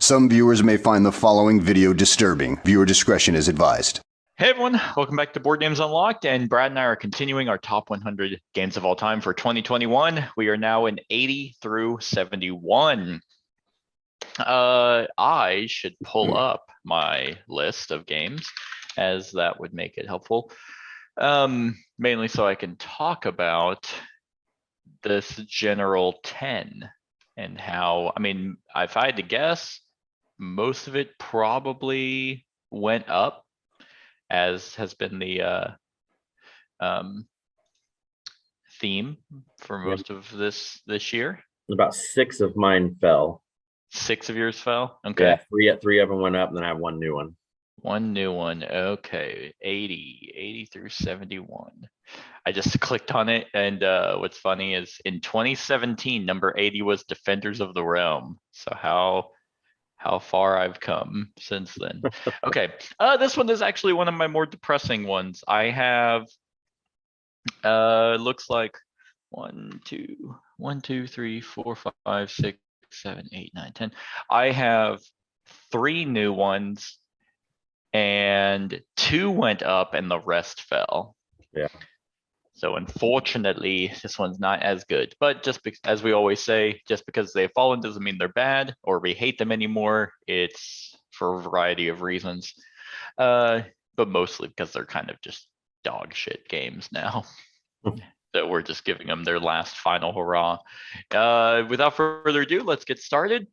Some viewers may find the following video disturbing. Viewer discretion is advised. Hey everyone, welcome back to Board Games Unlocked, and Brad and I are continuing our top 100 games of all time for 2021. We are now in 80 through 71. I should pull up my list of games, as that would make it helpful. Mainly so I can talk about this general 10 and how, if I had to guess, most of it probably went up, as has been the theme for most of this year. About 6 of mine fell. 6 of yours fell? Okay. Yeah, three of them went up, and then I have one new one. One new one. Okay. 80 through 71. I just clicked on it, and what's funny is in 2017, number 80 was Defenders of the Realm. So how far I've come since then. Okay, this one is actually one of my more depressing ones. I have, looks like 1, 2, 3, 4, 5, 6, 7, 8, 9, 10. I have 3 new ones, and 2 went up, and the rest fell. Yeah. So unfortunately, this one's not as good. But just as we always say, just because they've fallen doesn't mean they're bad or we hate them anymore. It's for a variety of reasons, but mostly because they're kind of just dog shit games now. That we're just giving them their last final hurrah. Without further ado, let's get started.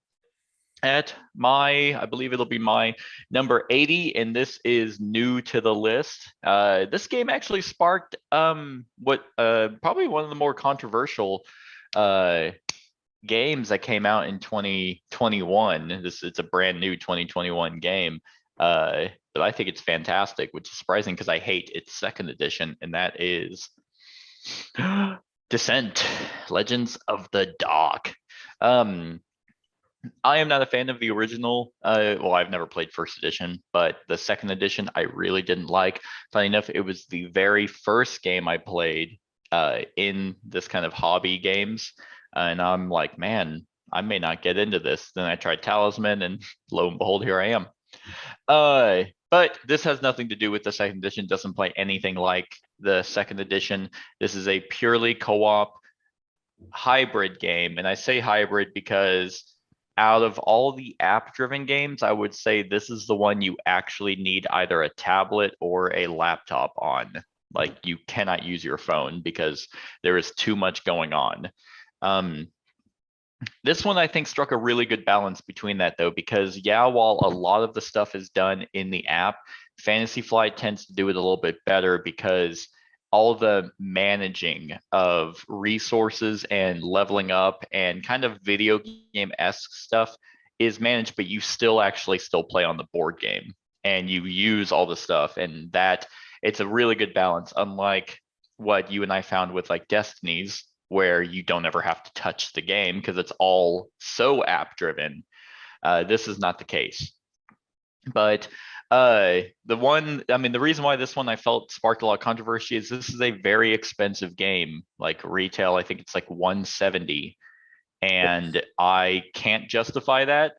At I believe it'll be my number 80, and this is new to the list. This game actually sparked probably one of the more controversial games that came out in 2021. It's a brand new 2021 game, but I think it's fantastic, which is surprising because I hate its second edition, and that is Descent: Legends of the Dark. I am not a fan of the original. Well, I've never played first edition, but the second edition I really didn't like. Funny enough, it was the very first game I played in this kind of hobby games. And I'm like, man, I may not get into this. Then I tried Talisman, and lo and behold, here I am. But this has nothing to do with the second edition. It doesn't play anything like the second edition. This is a purely co-op hybrid game. And I say hybrid because out of all the app-driven games, I would say this is the one you actually need either a tablet or a laptop on. Like, you cannot use your phone because there is too much going on. This one, I think, struck a really good balance between that, though, because, yeah, while a lot of the stuff is done in the app, Fantasy Flight tends to do it a little bit better because all the managing of resources and leveling up and kind of video game-esque stuff is managed, but you still play on the board game and you use all the stuff, and that it's a really good balance, unlike what you and I found with like Destinies, where you don't ever have to touch the game because it's all so app-driven. This is not the case. But the reason why this one I felt sparked a lot of controversy is this is a very expensive game. Like retail, I think it's like $170, and I can't justify that.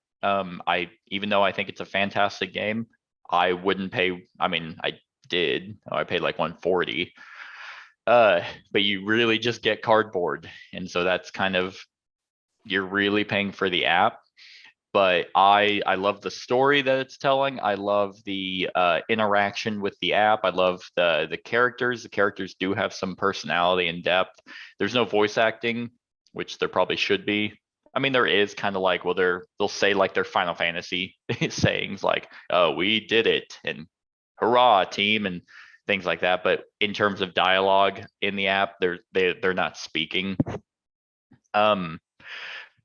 Even though I think it's a fantastic game, I wouldn't pay. I paid like $140. But you really just get cardboard, and so that's kind of, you're really paying for the app. But I love the story that it's telling. I love the interaction with the app. I love the characters. The characters do have some personality and depth. There's no voice acting, which there probably should be. There is kind of like, well, they'll say like their Final Fantasy sayings like, "Oh, we did it," and "Hurrah, team," and things like that. But in terms of dialogue in the app, they're not speaking.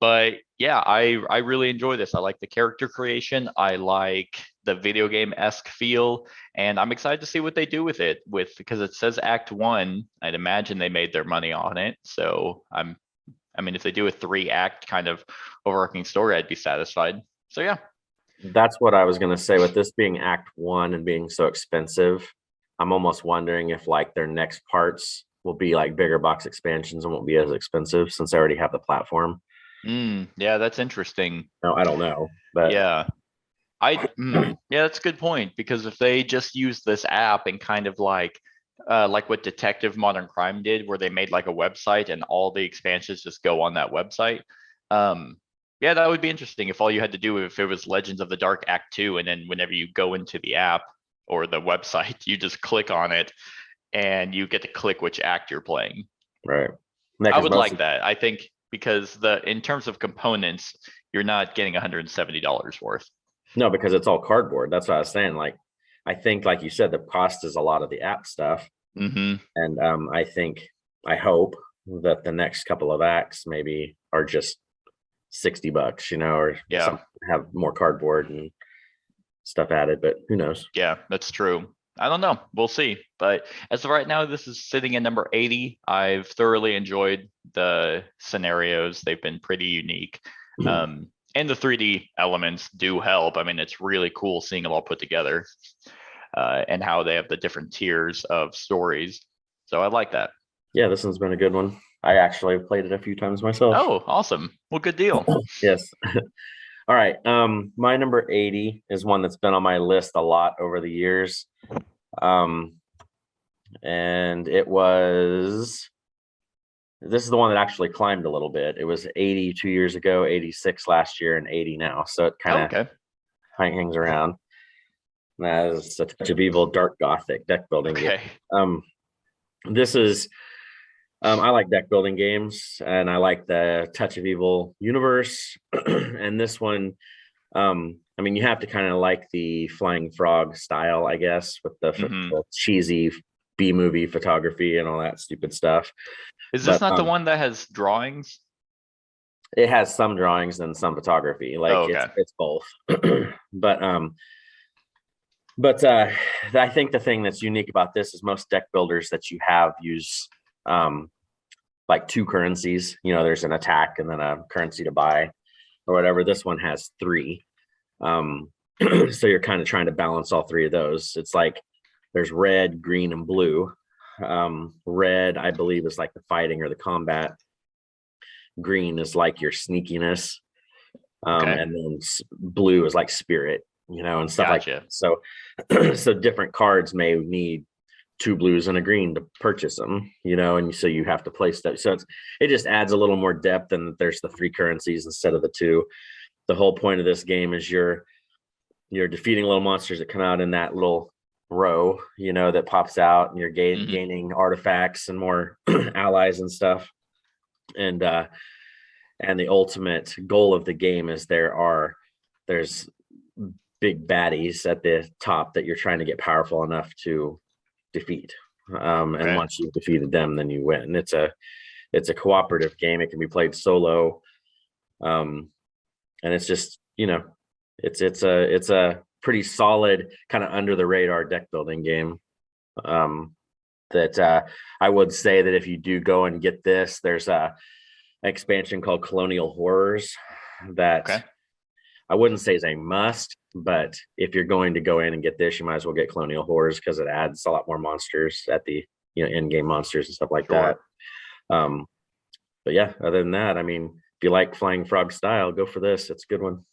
But yeah, I really enjoy this. I like the character creation. I like the video game-esque feel, and I'm excited to see what they do with it. Because it says Act 1, I'd imagine they made their money on it. So if they do a 3-act kind of overarching story, I'd be satisfied. So yeah. That's what I was gonna say. With this being Act 1 and being so expensive, I'm almost wondering if like their next parts will be like bigger box expansions and won't be as expensive since they already have the platform. Yeah, that's interesting. No, I don't know, but Yeah. Yeah, that's a good point because if they just use this app and kind of like what Detective Modern Crime did, where they made like a website and all the expansions just go on that website. Um, yeah, that would be interesting if all you had to do if it was Legends of the Dark Act 2, and then whenever you go into the app or the website, you just click on it and you get to click which act you're playing. right. Yeah, I 'cause would most like that. I think because the in terms of components, you're not getting $170 worth. no, because it's all cardboard. That's what I was saying. Like, I think, like you said, the cost is a lot of the app stuff, Hmm. and I hope that the next couple of acts maybe are just $60, or Yeah. some have more cardboard and stuff added. But who knows? Yeah, that's true. I don't know. We'll see. But as of right now, this is sitting at number 80. I've thoroughly enjoyed the scenarios. They've been pretty unique. And the 3D elements do help. I mean, it's really cool seeing it all put together and how they have the different tiers of stories. So I like that. Yeah, this one's been a good one. I actually played it a few times myself. Oh, awesome. Well, good deal. Yes. All right. My number 80 is one that's been on my list a lot over the years. And this is the one that actually climbed a little bit. It was 80 2 years ago, 86 last year, and 80 now. So it Oh, kind of okay. hangs around. And that is A Touch of Evil Dark Gothic deck building game. Okay. This is I like deck building games, and I like the Touch of Evil universe. And this one, I mean, you have to kind of like the Flying Frog style, I guess, with Hmm. the cheesy B movie photography and all that stupid stuff. Is this But not the one that has drawings? it has some drawings and some photography. Oh, Like okay. it's both. but I think the thing that's unique about this is most deck builders that you have use like two currencies. There's an attack and then a currency to buy or whatever. This one has three. So you're kind of trying to balance all three of those. It's like there's red, green, and blue. Red, I believe, is like the fighting or the combat. Green is like your sneakiness. Okay. And then blue is like spirit, and stuff like Gotcha. that. So, so different cards may need two blues and a green to purchase them, and so you have to place that. So it just adds a little more depth, and there's the three currencies instead of the two. The whole point of this game is you're defeating little monsters that come out in that little row, that pops out, and you're gaining artifacts and more allies and stuff. And the ultimate goal of the game is there's big baddies at the top that you're trying to get powerful enough to defeat. And Okay. once you've defeated them, then you win. It's a cooperative game. It can be played solo. And it's just, it's a pretty solid kind of under the radar deck building game. That I would say that if you do go and get this, there's an expansion called Colonial Horrors that Okay. I wouldn't say is a must, but if you're going to go in and get this, you might as well get Colonial Horrors because it adds a lot more monsters at the in-game monsters and stuff like Sure. that. But yeah, other than that, I mean, if you like Flying Frog style, go for this. It's a good one.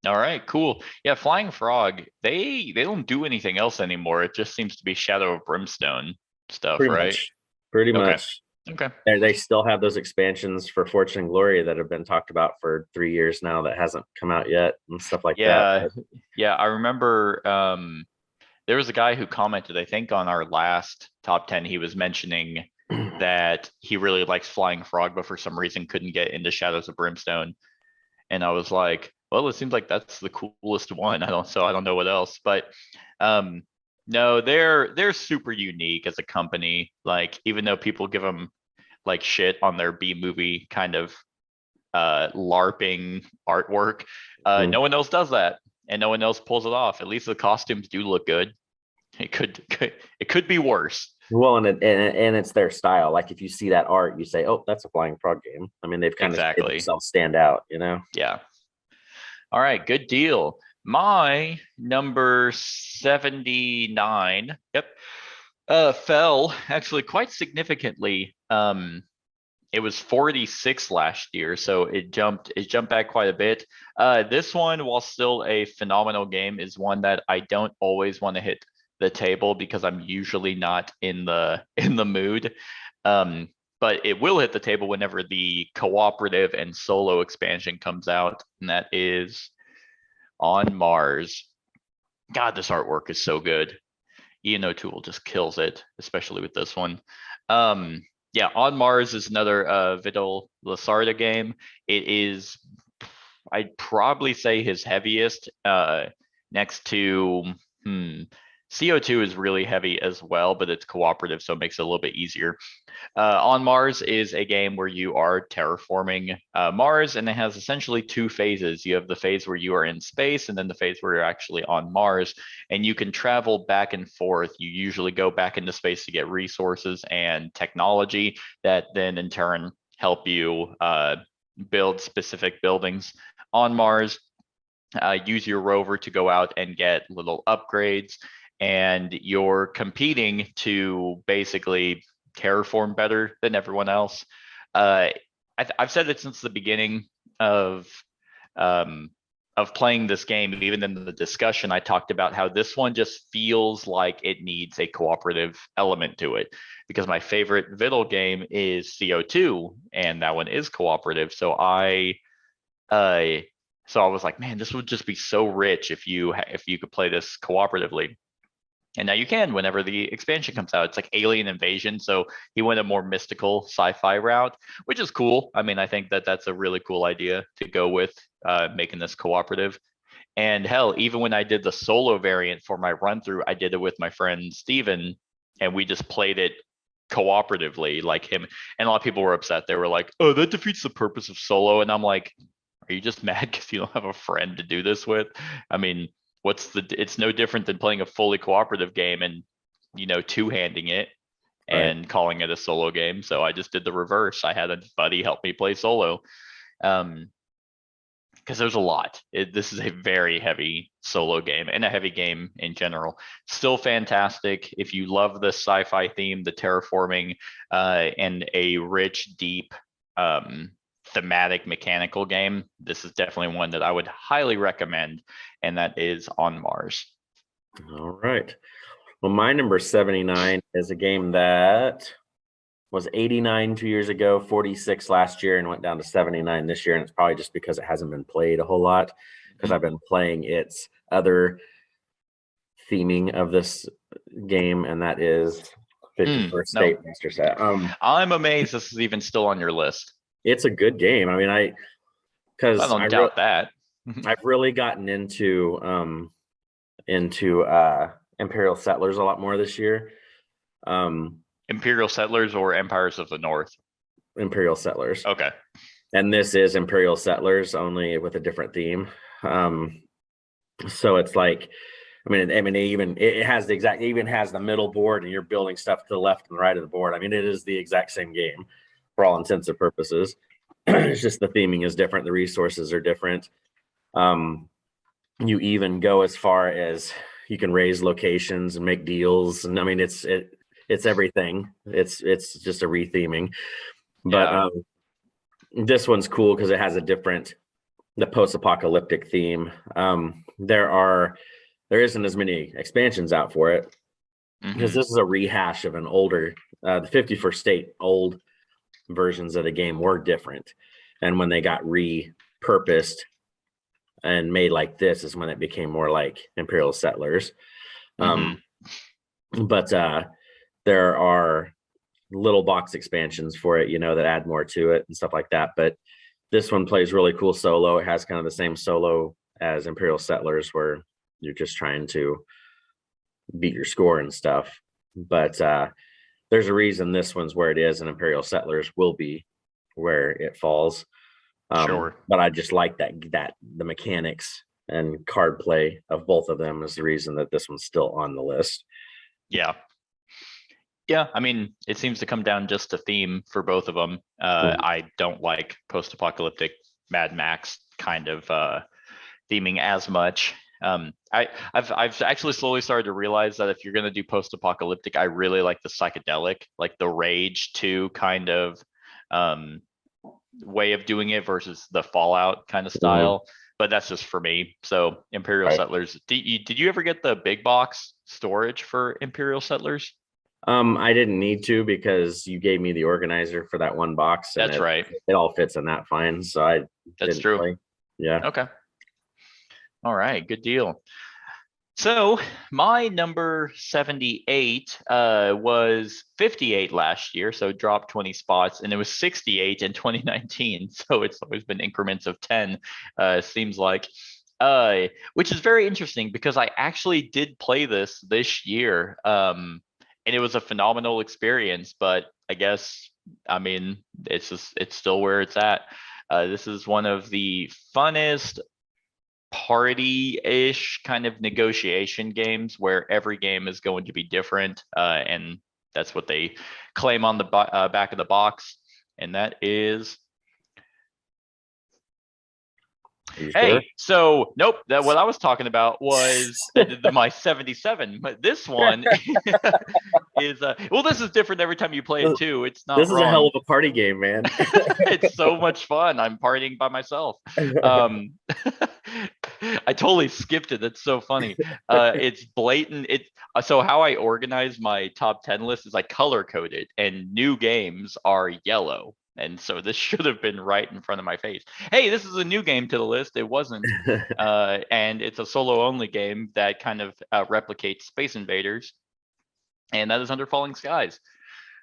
All right, cool. Yeah, Flying Frog, they don't do anything else anymore. It just seems to be Shadow of Brimstone stuff, Pretty right? much. Pretty Okay. much. Okay. They still have those expansions for Fortune and Glory that have been talked about for 3 years now that hasn't come out yet and stuff like that. Yeah, I remember there was a guy who commented, I think on our last top 10, he was mentioning that he really likes Flying Frog, but for some reason couldn't get into Shadows of Brimstone. And I was like, well, it seems like that's the coolest one. I don't know what else. But no, they're super unique as a company. Like, even though people give them like shit on their B movie kind of LARPing artwork, no one else does that, and no one else pulls it off. At least the costumes do look good. It could be worse. Well, and it's their style. Like if you see that art, you say, "Oh, that's a Flying Frog game." I mean, they've kind of made themselves stand out, Yeah. All right, good deal. My number 79, yep, fell actually quite significantly It was 46 last year, so it jumped back quite a bit. This one, while still a phenomenal game, is one that I don't always want to hit the table because I'm usually not in the mood. But it will hit the table whenever the cooperative and solo expansion comes out, and that is On Mars. God, this artwork is so good. Ian O'Toole just kills it, especially with this one. Yeah, On Mars is another Vidal Lasarda game. It is, I'd probably say, his heaviest, next to CO2 is really heavy as well, but it's cooperative, so it makes it a little bit easier. On Mars is a game where you are terraforming Mars, and it has essentially two phases. You have the phase where you are in space, and then the phase where you're actually on Mars, and you can travel back and forth. You usually go back into space to get resources and technology that then in turn help you build specific buildings on Mars. Use your rover to go out and get little upgrades, and you're competing to basically terraform better than everyone else. I've said it since the beginning of playing this game. Even in the discussion, I talked about how this one just feels like it needs a cooperative element to it, because my favorite Vidal game is CO2, and that one is cooperative. So I was like, man, this would just be so rich if you could play this cooperatively. And now you can whenever the expansion comes out. It's like alien invasion, so he went a more mystical sci-fi route, which is cool. I mean, I think that that's a really cool idea to go with, making this cooperative. And hell, even when I did the solo variant for my run through, I did it with my friend Steven, and we just played it cooperatively, like him. And a lot of people were upset. They were like, oh, that defeats the purpose of solo. And I'm like, are you just mad because you don't have a friend to do this with? I mean, it's no different than playing a fully cooperative game and, two-handing it and calling it a solo game. So I just did the reverse. I had a buddy help me play solo. Because there's a lot. This is a very heavy solo game, and a heavy game in general. Still fantastic. If you love the sci-fi theme, the terraforming, and a rich, deep, thematic mechanical game, this is definitely one that I would highly recommend, and that is On Mars. All right. Well, my number 79 is a game that was 89 2 years ago, 46 last year, and went down to 79 this year. And it's probably just because it hasn't been played a whole lot, because I've been playing its other theming of this game, and that is 51st State Master Set. I'm amazed this is even still on your list. It's a good game. I mean, I don't doubt that. I've really gotten into Imperial Settlers a lot more this year. Imperial Settlers or Empires of the North? Imperial Settlers. Okay. And this is Imperial Settlers, only with a different theme. So it's like, it has even has the middle board, and you're building stuff to the left and right of the board. I mean, it is the exact same game for all intents and purposes. It's just the theming is different. The resources are different. You even go as far as you can raise locations and make deals. And I mean, it's everything. It's just a retheming. But this one's cool because it has the post-apocalyptic theme. There isn't as many expansions out for it, because this is a rehash of an older, the 51st State old versions of the game were different, and when they got repurposed and made like this is when it became more like Imperial Settlers. But there are little box expansions for it, that add more to it and stuff like that. But this one plays really cool solo. It has kind of the same solo as Imperial Settlers, where you're just trying to beat your score and stuff. But there's a reason this one's where it is, and Imperial Settlers will be where it falls. Sure. But I just like that the mechanics and card play of both of them is the reason that this one's still on the list. Yeah. I mean, it seems to come down just to theme for both of them. I don't like post-apocalyptic Mad Max kind of theming as much. I've actually slowly started to realize that if you're going to do post-apocalyptic, I really like the psychedelic, like the Rage 2 kind of way of doing it versus the Fallout kind of style. But that's just for me. So Imperial Right. Settlers. Did you ever get the big box storage for Imperial Settlers? I didn't need to because you gave me the organizer for that one box, and That's right. it all fits in that fine. So I That's didn't true. play. Yeah. Okay. All right. Good deal. So my number 78 was 58 last year, so dropped 20 spots, and it was 68 in 2019. So it's always been increments of 10, seems like, which is very interesting because I actually did play this year, and it was a phenomenal experience. But I guess, I mean, it's still where it's at. This is one of the funnest party-ish kind of negotiation games where every game is going to be different, and that's what they claim on the back of the box, and that is Hey, Sure? so nope. That what I was talking about was my 77. But this one is well, this is different every time you play it too. It's not This is a hell wrong. of a party game, man. It's so much fun. I'm partying by myself. I totally skipped it. That's so funny. It's blatant. So how I organize my top 10 list is I color coded, and new games are yellow. And so this should have been right in front of my face. Hey, this is a new game to the list. It wasn't. And it's a solo only game that kind of replicates Space Invaders. And that is Under Falling Skies.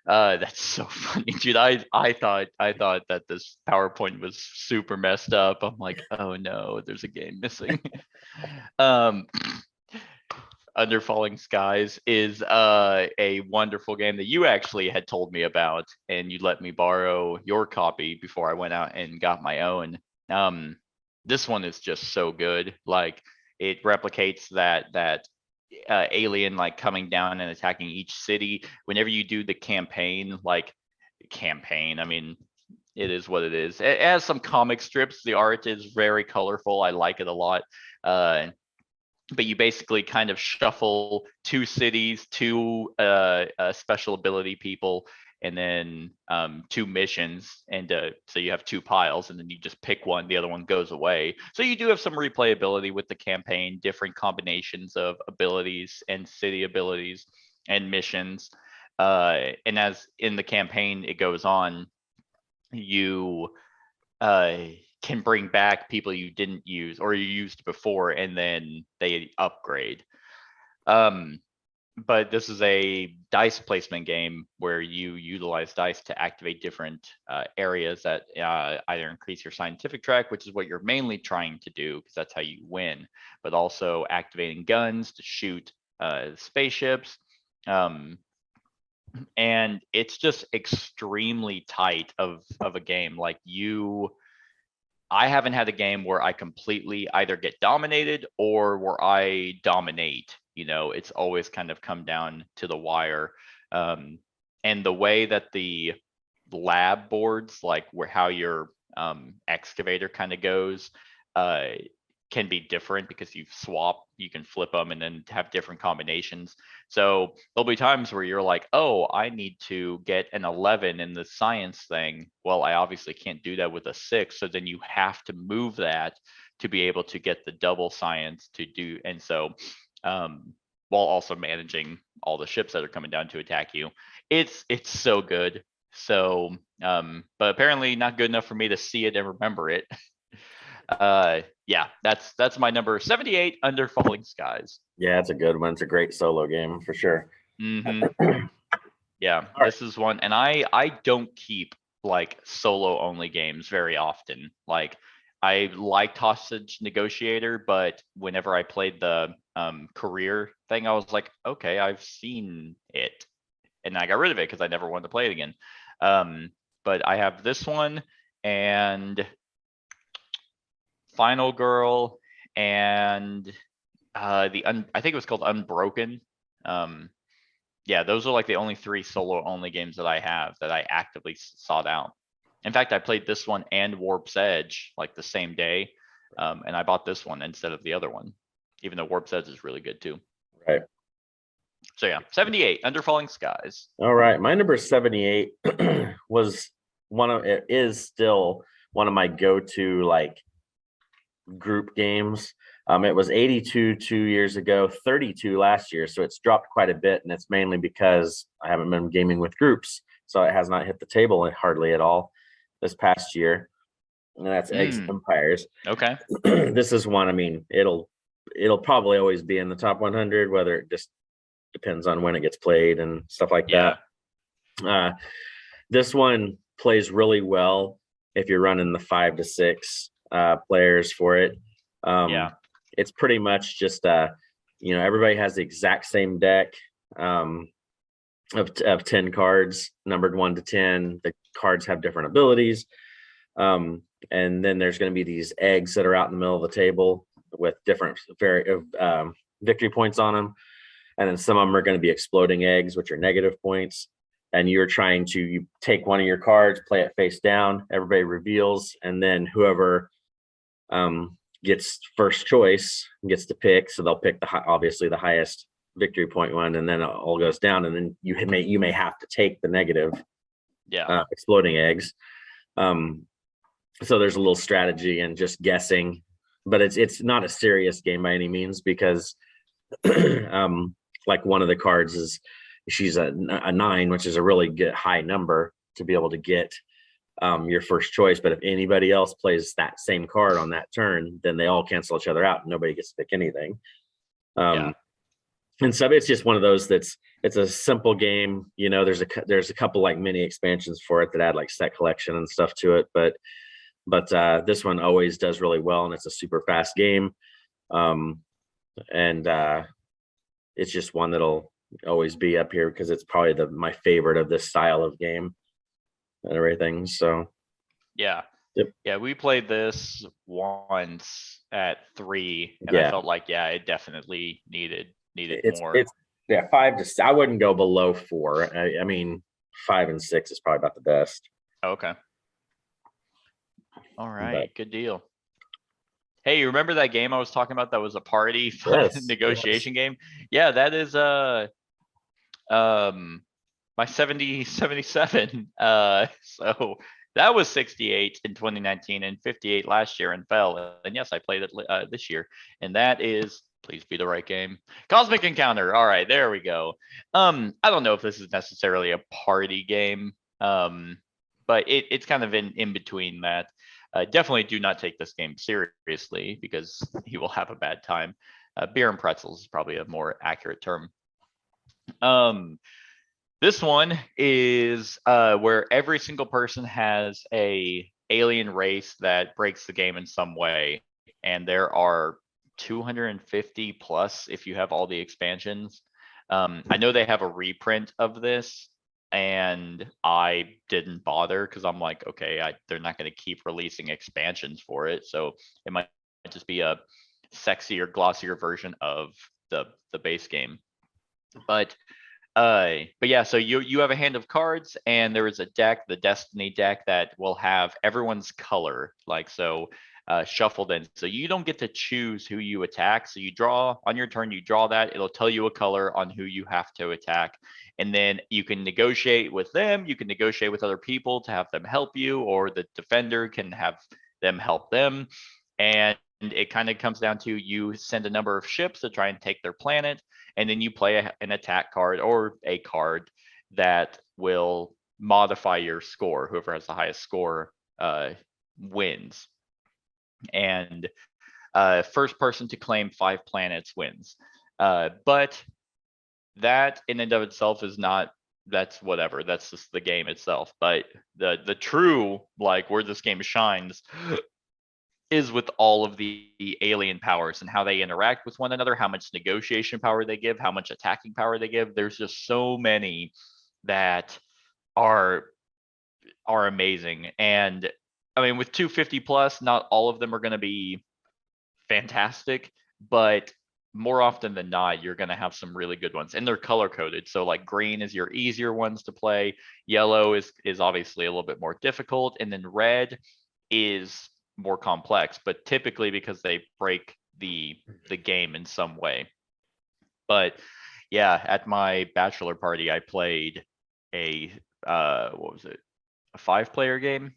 That's so funny, dude. I thought that this PowerPoint was super messed up. I'm like, oh no, there's a game missing. Under Falling Skies is a wonderful game that you actually had told me about, and you let me borrow your copy before I went out and got my own. This one is just so good. Like, it replicates that alien like coming down and attacking each city. Whenever you do the campaign, I mean, it is what it is. It has some comic strips. The art is very colorful. I like it a lot. But you basically kind of shuffle two cities, two special ability people, and then two missions. And so you have two piles, and then you just pick one, the other one goes away. So you do have some replayability with the campaign, different combinations of abilities and city abilities and missions. And as in the campaign it goes on, you can bring back people you didn't use or you used before, and then they upgrade. But this is a dice placement game where you utilize dice to activate different areas that either increase your scientific track, which is what you're mainly trying to do because that's how you win, but also activating guns to shoot spaceships. And it's just extremely tight of a game. Like, I haven't had a game where I completely either get dominated or where I dominate. You know, it's always kind of come down to the wire. And the way that the lab boards, like how your excavator kind of goes, can be different because you can flip them and then have different combinations. So there'll be times where you're like, oh, I need to get an 11 in the science thing. Well, I obviously can't do that with a 6. So then you have to move that to be able to get the double science to do. And so while also managing all the ships that are coming down to attack you, it's so good. So but apparently not good enough for me to see it and remember it. Yeah, that's my number 78, Under Falling Skies. Yeah, it's a good one. It's a great solo game for sure. Yeah, this is one, and I don't keep like solo only games very often. Like, I liked Hostage Negotiator, but whenever I played the career thing, I was like, okay, I've seen it, and I got rid of it because I never wanted to play it again. But I have this one and Final Girl and I think it was called Unbroken. Yeah, those are like the only 3 solo only games that I have that I actively sought out. In fact, I played this one and Warp's Edge like the same day, and I bought this one instead of the other one, even though Warp's Edge is really good too. Right. So yeah, 78, Under Falling Skies. All right, my number 78 was it is still one of my go-to like group games. It was 82 2 years ago, 32 last year, so it's dropped quite a bit, and it's mainly because I haven't been gaming with groups, so it has not hit the table hardly at all this past year. And that's Eggs Empires. Okay. This is one. I mean, it'll probably always be in the top 100, whether it just depends on when it gets played and stuff like that. This one plays really well if you're running the 5 to 6 players for it. It's pretty much just everybody has the exact same deck of 10 cards numbered 1 to 10. The cards have different abilities, and then there's going to be these eggs that are out in the middle of the table with different victory points on them, and then some of them are going to be exploding eggs, which are negative points. And you're trying to you take one of your cards, play it face down, everybody reveals, and then whoever gets first choice gets to pick. So they'll pick obviously the highest victory point one, and then it all goes down, and then you may have to take the negative exploding eggs. So there's a little strategy and just guessing, but it's not a serious game by any means, because like one of the cards she's a 9, which is a really good high number to be able to get your first choice. But if anybody else plays that same card on that turn, then they all cancel each other out and nobody gets to pick anything. And so it's just one of those it's a simple game. There's a couple like mini expansions for it that add like set collection and stuff to it, but this one always does really well, and it's a super fast game. And it's just one that'll always be up here because it's probably my favorite of this style of game and everything. So we played this once at 3, and I felt like it definitely needed more. It's 5 to I wouldn't go below 4. I mean 5 and 6 is probably about the best. Okay. All right, good deal. Hey, you remember that game I was talking about that was a party negotiation game? Yeah, that is my 77. So that was 68 in 2019 and 58 last year and fell. And yes, I played it this year. And that is, please be the right game, Cosmic Encounter. All right, there we go. I don't know if this is necessarily a party game, but it's kind of in between that. Definitely do not take this game seriously because you will have a bad time. Beer and pretzels is probably a more accurate term. This one is where every single person has a alien race that breaks the game in some way, and there are 250 plus if you have all the expansions. I know they have a reprint of this, and I didn't bother because I'm like, okay, they're not going to keep releasing expansions for it, so it might just be a sexier, glossier version of the base game. But yeah, so you have a hand of cards, and there is a deck, the Destiny deck, that will have everyone's color, like so, shuffled in. So you don't get to choose who you attack. So you draw on your turn, you draw that, it'll tell you a color on who you have to attack. And then you can negotiate with them, you can negotiate with other people to have them help you, or the defender can have them help them. And it kind of comes down to you send a number of ships to try and take their planet, and then you play an attack card or a card that will modify your score. Whoever has the highest score wins. And first person to claim 5 planets wins. But that in and of itself is not, that's whatever, that's just the game itself. But the true, like, where this game shines is with all of the alien powers and how they interact with one another, how much negotiation power they give, how much attacking power they give. There's just so many that are amazing. And I mean, with 250 plus, not all of them are going to be fantastic, but more often than not, you're going to have some really good ones, and they're color coded. So like green is your easier ones to play. Yellow is obviously a little bit more difficult. And then red is more complex, but typically because they break the game in some way. But yeah, at my bachelor party, I played a what was it? a 5-player game.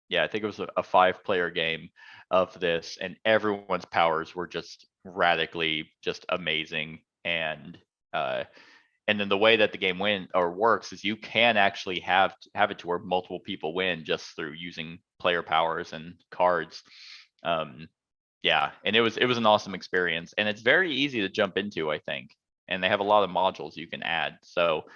Yeah, I think it was a 5-player game of this, and everyone's powers were just radically just amazing. And then the way that the game win or works is you can actually have it to where multiple people win just through using player powers and cards. Yeah, and it was an awesome experience, and it's very easy to jump into, I think. And they have a lot of modules you can add. So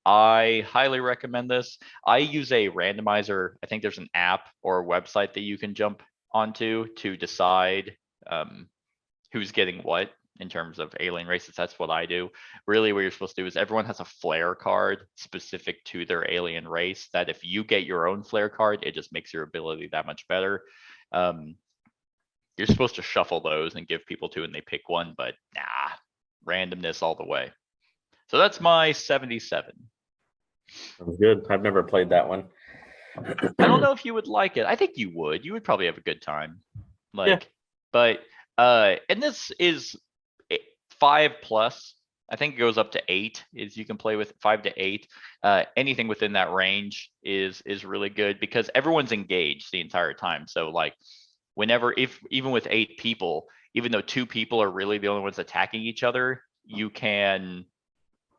I highly recommend this. I use a randomizer. I think there's an app or a website that you can jump onto to decide who's getting what in terms of alien races. That's what I do. Really, what you're supposed to do is everyone has a flare card specific to their alien race, that if you get your own flare card, it just makes your ability that much better. You're supposed to shuffle those and give people two and they pick one, but nah, randomness all the way. So that's my 77. Sounds good. I've never played that one. I don't know if you would like it. I think you would. You would probably have a good time. Like, but and this is 5+. I think it goes up to 8. Is you can play with 5 to 8. Anything within that range is really good because everyone's engaged the entire time. So like whenever, even with 8 people, even though 2 people are really the only ones attacking each other, you can,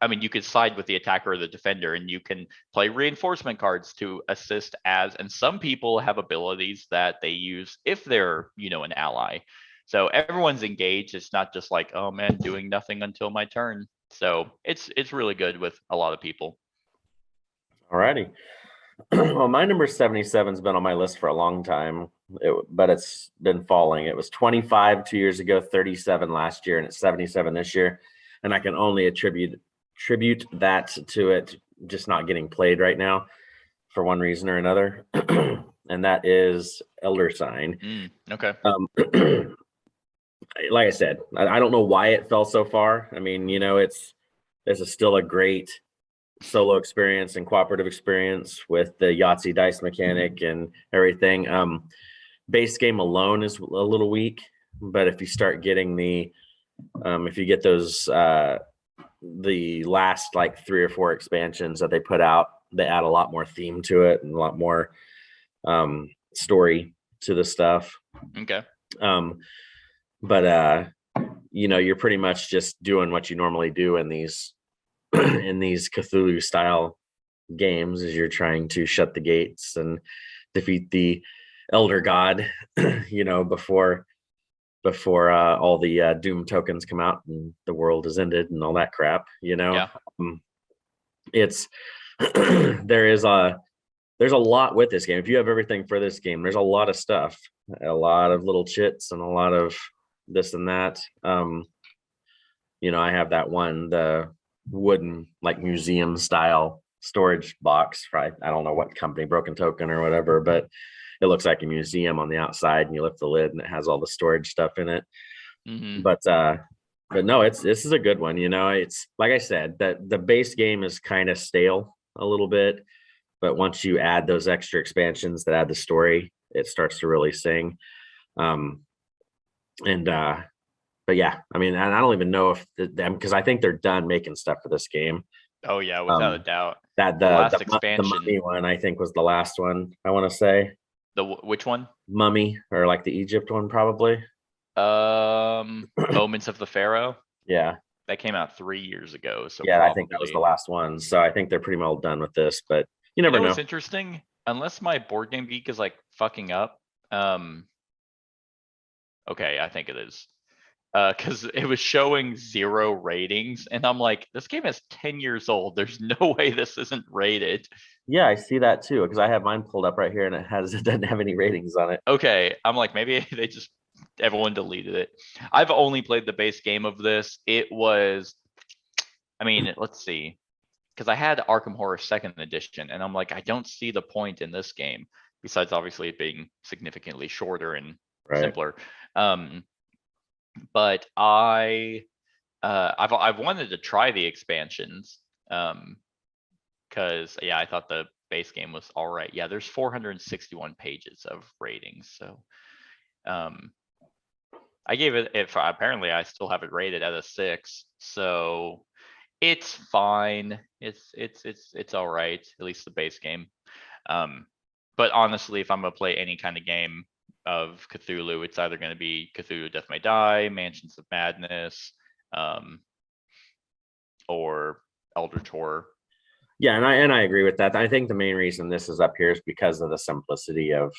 I mean, you could side with the attacker or the defender, and you can play reinforcement cards to assist as, and some people have abilities that they use if they're, an ally. So everyone's engaged. It's not just like, oh man, doing nothing until my turn. So it's really good with a lot of people. Alrighty. Well, my number 77's been on my list for a long time, but it's been falling. It was 25 2 years ago, 37 last year, and it's 77 this year. And I can only attribute that to it just not getting played right now for one reason or another. And that is Elder Sign. Okay. Like I said, I don't know why it fell so far. I mean, this is still a great solo experience and cooperative experience with the Yahtzee dice mechanic and everything. Base game alone is a little weak, but if you start getting if you get those the last like 3 or 4 expansions that they put out, they add a lot more theme to it and a lot more story to the stuff. Okay. But you're pretty much just doing what you normally do in these Cthulhu style games, as you're trying to shut the gates and defeat the elder god, before all the doom tokens come out and the world is ended and all that crap. Yeah. It's there's a lot with this game. If you have everything for this game, there's a lot of stuff, a lot of little chits and a lot of this and that. I have that one, the wooden like museum style storage box, right? I don't know what company, Broken Token or whatever, but it looks like a museum on the outside, and you lift the lid and it has all the storage stuff in it. Mm-hmm. But no, this is a good one. It's like I said, that the base game is kind of stale a little bit, but once you add those extra expansions that add the story, it starts to really sing. But yeah, I mean, I don't even know if them, because I think they're done making stuff for this game. Oh yeah, without a doubt. That the last the expansion, Mummy one, I think, was the last one. I want to say which one? Mummy, or like the Egypt one, probably. Moments of the Pharaoh. Yeah, that came out 3 years ago. So yeah, I think that was the last one. So I think they're pretty well done with this. But you never know. What's interesting, unless my board game geek is like fucking up. Okay, I think it is. Because it was showing 0 ratings, and I'm like, this game is 10 years old. There's no way this isn't rated. Yeah, I see that too, because I have mine pulled up right here, and it doesn't have any ratings on it. Okay, I'm like, maybe everyone deleted it. I've only played the base game of this. It was, I mean, let's see, because I had Arkham Horror 2nd Edition, and I'm like, I don't see the point in this game, besides obviously it being significantly shorter and simpler. But I've wanted to try the expansions, because I thought the base game was all right. Yeah, there's 461 pages of ratings, so I gave it. Apparently I still have it rated at a 6, so it's fine. It's all right, at least the base game. But honestly, if I'm gonna play any kind of game of Cthulhu, it's either gonna be Cthulhu Death May Die, Mansions of Madness, or Eldritch Horror. Yeah, and I agree with that. I think the main reason this is up here is because of the simplicity of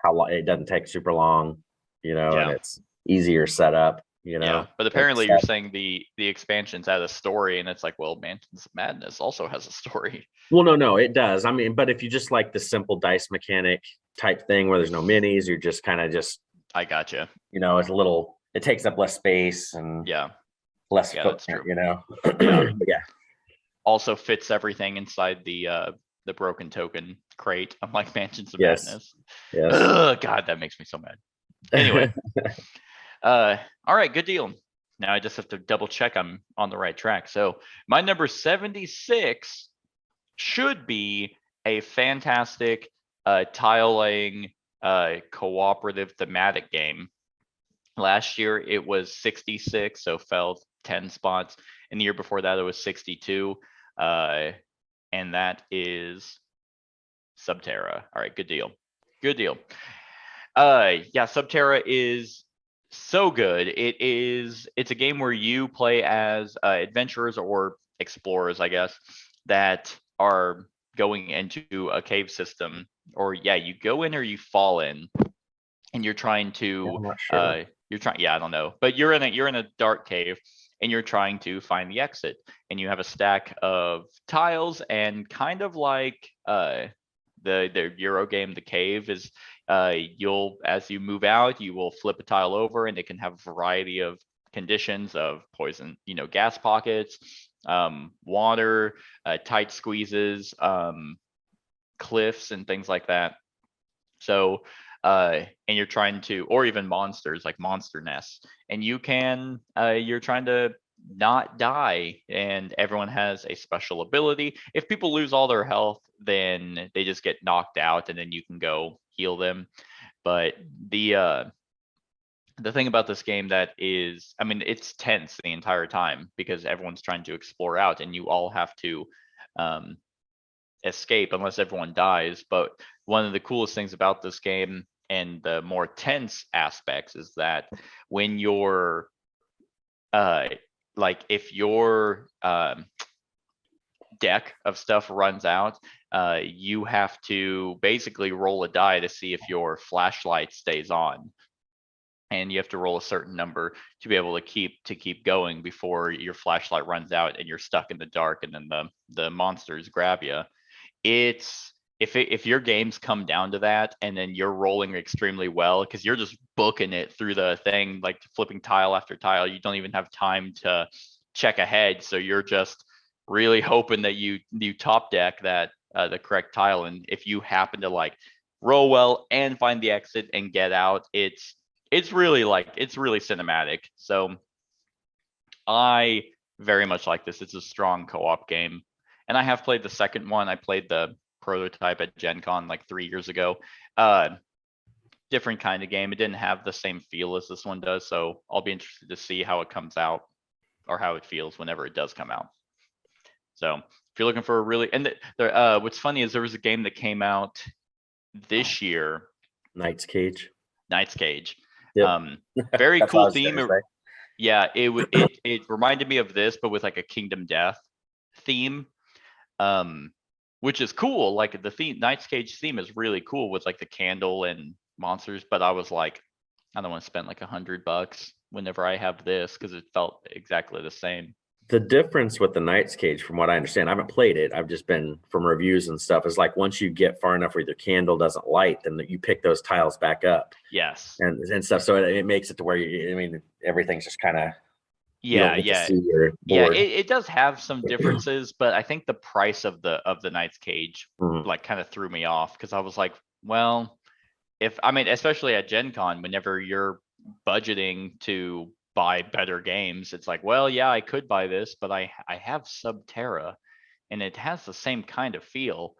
how long it doesn't take super long, and Yeah. it's easier setup, Yeah, but apparently you're saying the expansions had a story, and it's like, well, Mansions of Madness also has a story. Well, no, it does. I mean, but if you just like the simple dice mechanic type thing where there's no minis, you're just kind of I gotcha. it takes up less space and Yeah, less yeah, that's footprint, Yeah. Yeah. Also fits everything inside the broken token crate, unlike Mansions of Yes. Madness. Yes. Ugh, God, that makes me so mad. Anyway, all right, good deal. Now I just have to double check I'm on the right track. So my number 76 should be a fantastic tile laying cooperative thematic game. Last year it was 66, so fell 10 spots. And the year before that it was 62. And that is Subterra. All right, good deal. Good deal. Yeah, Subterra is so good. It's a game where you play as adventurers or explorers, I guess, that are going into a cave system, or you go in or you fall in, and you're trying to I'm not sure. I don't know, but you're in a dark cave and you're trying to find the exit, and you have a stack of tiles, and kind of like the Euro game, The Cave is you'll, as you move out, you will flip a tile over, and it can have a variety of conditions of poison, gas pockets, water, tight squeezes, cliffs, and things like that. So and you're trying to, or even monsters like monster nests, and you're trying to not die, and everyone has a special ability. If people lose all their health, then they just get knocked out, and then you can go heal them. But the thing about this game that is, I mean, it's tense the entire time because everyone's trying to explore out, and you all have to escape unless everyone dies. But one of the coolest things about this game, and the more tense aspects, is that when you're like, if your deck of stuff runs out, you have to basically roll a die to see if your flashlight stays on, and you have to roll a certain number to be able to keep going before your flashlight runs out and you're stuck in the dark, and then the monsters grab you. It's if your games come down to that, and then you're rolling extremely well because you're just booking it through the thing, like flipping tile after tile, you don't even have time to check ahead, so you're just really hoping that you top deck that the correct tile. And if you happen to like roll well and find the exit and get out, it's really cinematic. So I very much like this. It's a strong co-op game. And I have played the second one. I played the prototype at Gen Con like 3 years ago. Different kind of game. It didn't have the same feel as this one does. So I'll be interested to see how it comes out, or how it feels whenever it does come out. So if you're looking for a really, and what's funny is there was a game that came out this year. Knight's Cage. Yep. Very cool theme. Yeah, it reminded me of this, but with like a Kingdom Death theme, which is cool. Like the theme, Knight's Cage theme is really cool with like the candle and monsters. But I was like, I don't want to spend like $100 whenever I have this, because it felt exactly the same. The difference with the Knight's Cage, from what I understand, I haven't played it, I've just been from reviews and stuff, is like once you get far enough where the candle doesn't light, then you pick those tiles back up. Yes. And stuff. So it makes it to where everything's just kind of, yeah. It does have some differences, but I think the price of the Knight's Cage like kind of threw me off, because I was like, well, especially at Gen Con, whenever you're budgeting to buy better games, it's like, well, yeah, I could buy this, but I have Subterra, and it has the same kind of feel.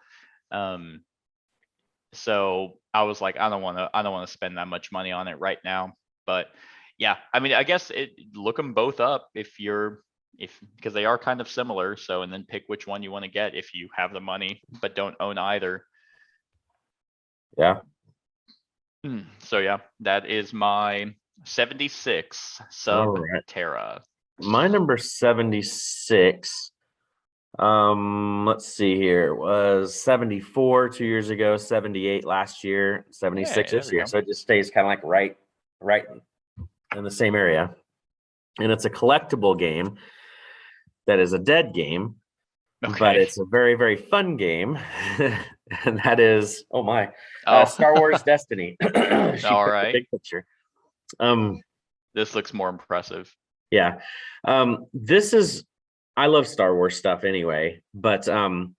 So I was like, I don't want to spend that much money on it right now. But yeah, I guess look them both up because they are kind of similar. So, and then pick which one you want to get if you have the money but don't own either. Yeah. So yeah, that is my 76 All right. Subterra. My number 76. Let's see here. It was 74 2 years ago, 78 last year, 76 Hey, there this we year. go. So it just stays kind of like right in the same area. And it's a collectible game that is a dead game, but Okay. it's a very, very fun game. And that is, oh my, Oh, Star Wars Destiny. She all put the right. big picture. Um, This looks more impressive. yeah. This is, I love Star Wars stuff anyway, but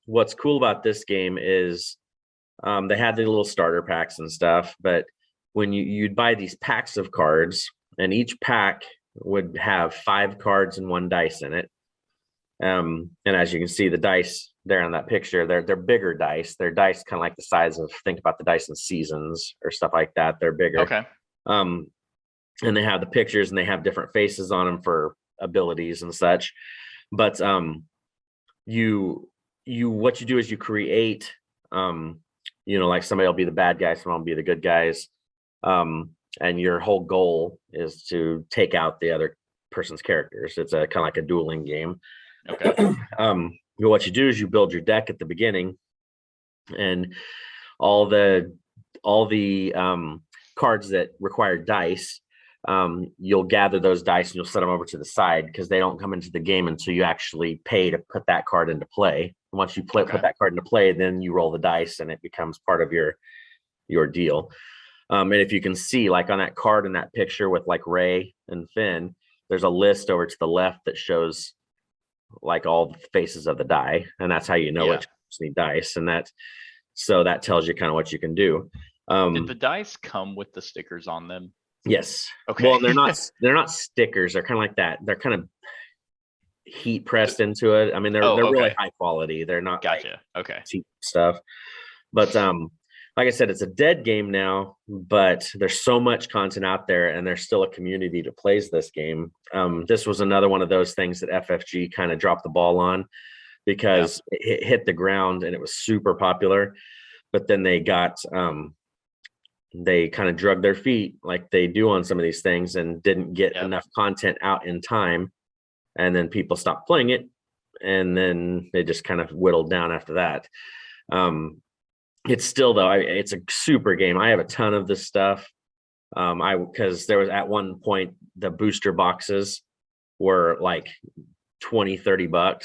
what's cool about this game is they had the little starter packs and stuff, but when you'd buy these packs of cards, and each pack would have 5 cards and 1 dice in it. And as you can see, the dice there on that picture, they're bigger dice. They're dice kind of like the size of, think about the dice in Seasons or stuff like that. They're bigger. Okay. And they have the pictures and they have different faces on them for abilities and such. But you what you do is you create like somebody will be the bad guy, someone will be the good guys. And your whole goal is to take out the other person's characters. It's a kind of like a dueling game. Okay. What you do is you build your deck at the beginning, and all the cards that require dice, you'll gather those dice and you'll set them over to the side because they don't come into the game until you actually pay to put that card into play. And once you put that card into play, then you roll the dice and it becomes part of your deal. And if you can see, like on that card in that picture with like Rey and Finn, there's a list over to the left that shows like all the faces of the die, and that's how you know which need dice, and that tells you kind of what you can do. Did the dice come with the stickers on them? Yes. Okay. Well, they're not stickers. They're kind of like that. They're kind of heat pressed into it. I mean, they're really high quality. They're not gotcha. Okay. cheap stuff. But like I said, it's a dead game now, but there's so much content out there, and there's still a community that plays this game. This was another one of those things that FFG kind of dropped the ball on, because it hit the ground and it was super popular, but then they kind of drug their feet like they do on some of these things and didn't get enough content out in time. And then people stopped playing it, and then they just kind of whittled down after that. It's still, though, it's a super game. I have a ton of this stuff. Because there was at one point the booster boxes were like $20-30.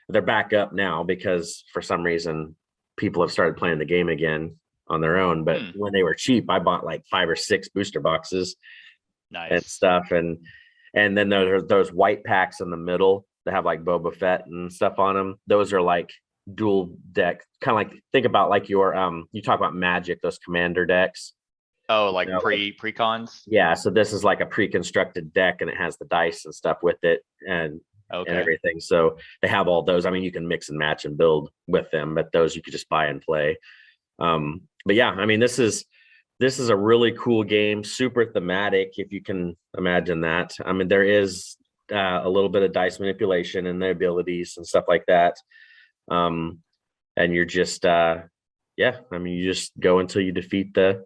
They're back up now because for some reason people have started playing the game again on their own. But when they were cheap, I bought like 5 or 6 booster boxes and stuff. And then there's those white packs in the middle that have like Boba Fett and stuff on them. Those are like dual deck, kind of like, think about like your you talk about Magic, those commander decks. Oh, like pre-cons? Yeah, so this is like a pre-constructed deck, and it has the dice and stuff with it and everything. So they have all those. I mean, you can mix and match and build with them, but those you could just buy and play. But yeah, I mean, this is a really cool game, super thematic, if you can imagine that. I mean, there is a little bit of dice manipulation and the abilities and stuff like that. And you're just you just go until you defeat deck.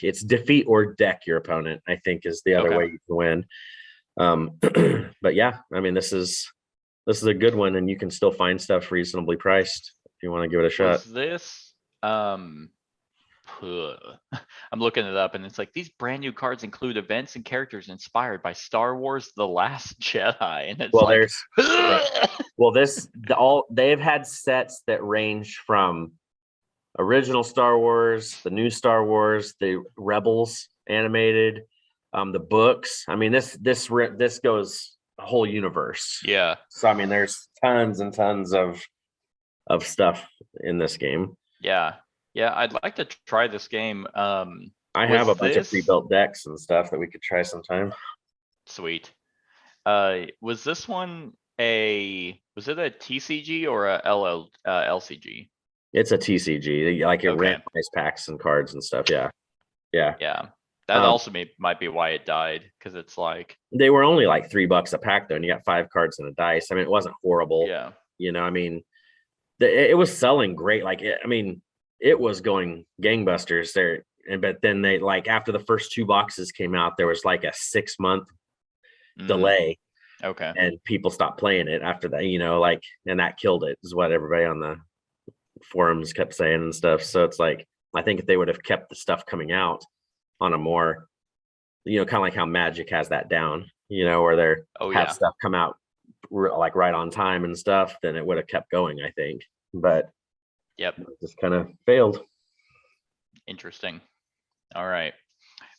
It's defeat or deck your opponent, I think, is the other way you can win. But yeah, I mean, this is a good one, and you can still find stuff reasonably priced if you want to give it a shot. Was this I'm looking it up, and it's like, these brand new cards include events and characters inspired by Star Wars: The Last Jedi, and it's they've had sets that range from original Star Wars, the new Star Wars, the Rebels animated, the books. I mean, this goes a whole universe. Yeah. So I mean, there's tons and tons of stuff in this game. Yeah. I'd like to try this game. I have a bunch of pre-built decks and stuff that we could try sometime. Sweet. Was this one was it a TCG or a LCG? It's a TCG, like it randomized packs and cards and stuff. Yeah. That also might be why it died, because it's like, they were only like $3 a pack though, and you got 5 cards and a dice. I mean, it wasn't horrible. Yeah. I mean, it was selling great. Like, I mean, it was going gangbusters there. But then they like after the first 2 boxes came out, there was like a 6-month delay, Okay. and people stopped playing it after that. Like, and that killed it is what everybody on the forums kept saying and stuff. So it's like I think if they would have kept the stuff coming out on a more, kind of like how Magic has that down, where they're have stuff come out like right on time and stuff, then it would have kept going, I think. But Yep. it just kind of failed. Interesting. All right.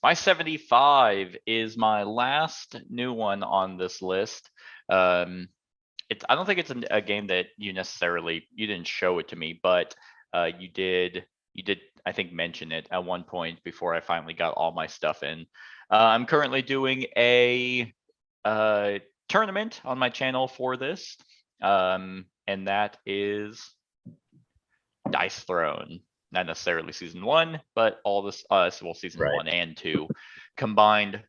My 75 is my last new one on this list. I don't think it's a game that you didn't show it to me, but you did, I think, mention it at one point before I finally got all my stuff in. I'm currently doing a tournament on my channel for this, and that is Dice Throne. Not necessarily season 1, but all this, season 1 and 2 combined.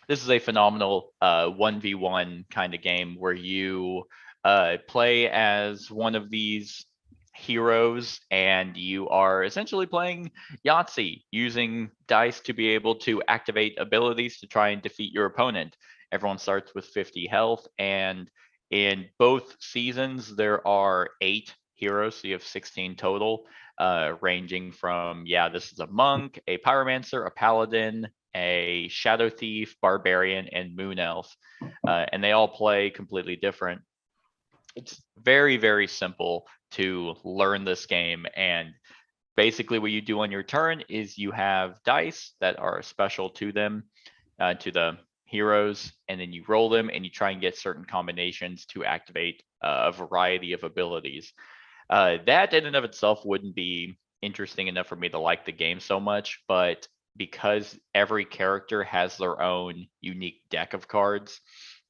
This is a phenomenal 1v1 kind of game where you play as one of these heroes, and you are essentially playing Yahtzee, using dice to be able to activate abilities to try and defeat your opponent. Everyone starts with 50 health, and in both seasons there are 8 heroes, so you have 16 total, ranging from, this is a monk, a pyromancer, a paladin, a shadow thief, barbarian, and moon elf, and they all play completely different. It's very, very simple to learn this game, and basically what you do on your turn is you have dice that are special to them, to the heroes, and then you roll them and you try and get certain combinations to activate a variety of abilities. That in and of itself wouldn't be interesting enough for me to like the game so much, but because every character has their own unique deck of cards,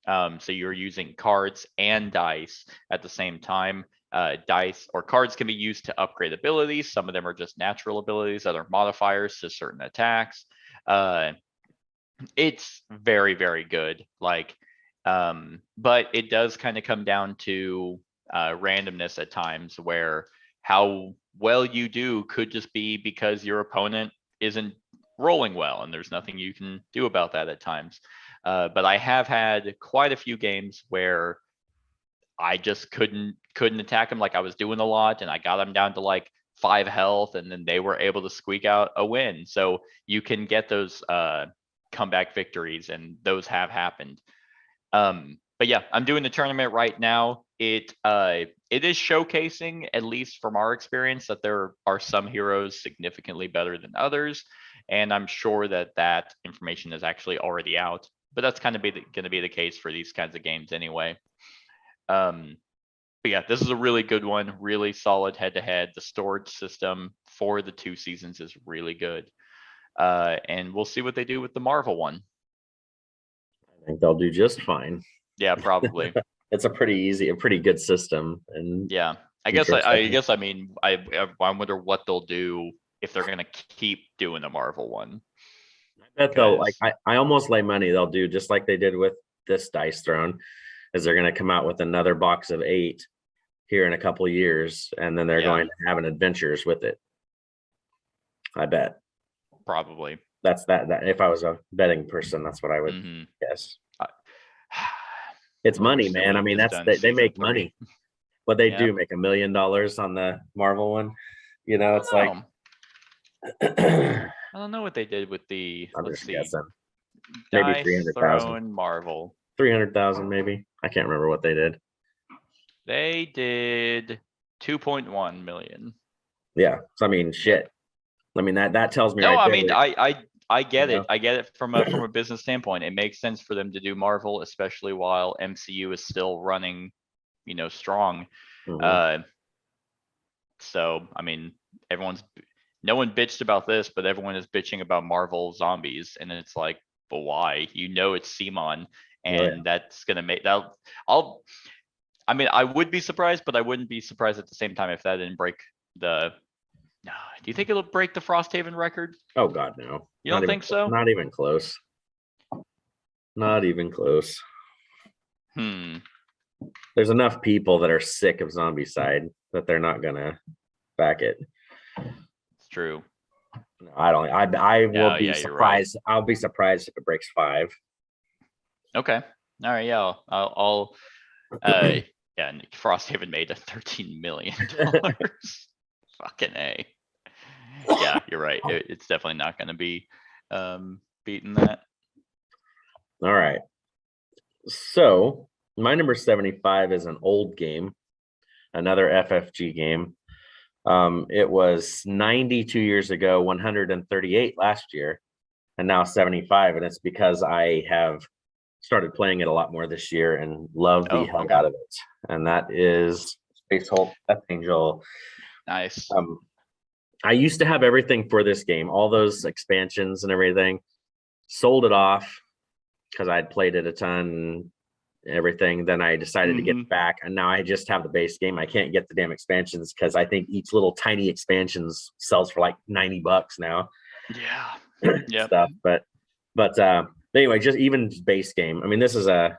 so you're using cards and dice at the same time. Dice or cards can be used to upgrade abilities. Some of them are just natural abilities, other modifiers to certain attacks. It's very, very good. But it does kind of come down to randomness at times, where how well you do could just be because your opponent isn't rolling well, and there's nothing you can do about that at times. But I have had quite a few games where I just couldn't attack them like I was doing a lot, and I got them down to like 5 health, and then they were able to squeak out a win. So you can get those comeback victories, and those have happened. But yeah, I'm doing the tournament right now. It is showcasing, at least from our experience, that there are some heroes significantly better than others, and I'm sure that information is actually already out. But that's kind of going to be the case for these kinds of games anyway. But yeah, this is a really good one, really solid head-to-head. The storage system for the 2 seasons is really good. And we'll see what they do with the Marvel one. I think they'll do just fine. Yeah, probably. It's a pretty good system. And yeah, I wonder what they'll do if they're gonna keep doing the Marvel one. I bet they'll I almost lay money they'll do just like they did with this Dice Throne, is they're gonna come out with another box of 8 here in a couple of years, and then they're going to have an adventures with it. I bet. Probably. That's that if I was a betting person, that's what I would guess. It's money, man. I mean, they make money, but they do make $1 million on the Marvel one. It's like I don't know what they did with the. I'm let's just see. guessing. Maybe 300,000. Marvel. 300,000, maybe. I can't remember what they did. They did 2.1 million. Yeah. So I mean, shit. I mean that tells me. No, right I there, mean I get it. I get it from a business standpoint. It makes sense for them to do Marvel, especially while MCU is still running, strong. So I mean, no one bitched about this, but everyone is bitching about Marvel Zombies, and it's like, but why? It's CMON, and that's gonna make that. I mean, I would be surprised, but I wouldn't be surprised at the same time if that didn't break the. Do you think it'll break the Frosthaven record? Oh God, no. You don't think so? Not even close. Not even close. There's enough people that are sick of Zombicide that they're not gonna back it. It's true. No, I don't. I will be yeah, you're right. surprised. I'll be surprised if it breaks 5. Okay. All right. Yeah. I'll yeah. And Frosthaven made a $13 million. Fucking A. Yeah, you're right. It's definitely not going to be beating that. All right. So my number 75 is an old game, another FFG game. It was 92 years ago, 138 last year, and now 75. And it's because I have started playing it a lot more this year and love the hell out of it. And that is Space Hulk Death Angel. Nice. I used to have everything for this game, all those expansions and everything. Sold it off because I'd played it a ton and everything. Then I decided to get back, and now I just have the base game. I can't get the damn expansions because I think each little tiny expansions sells for like $90 now. Yeah. Yeah. Stuff, but anyway, just even base game. I mean, this is a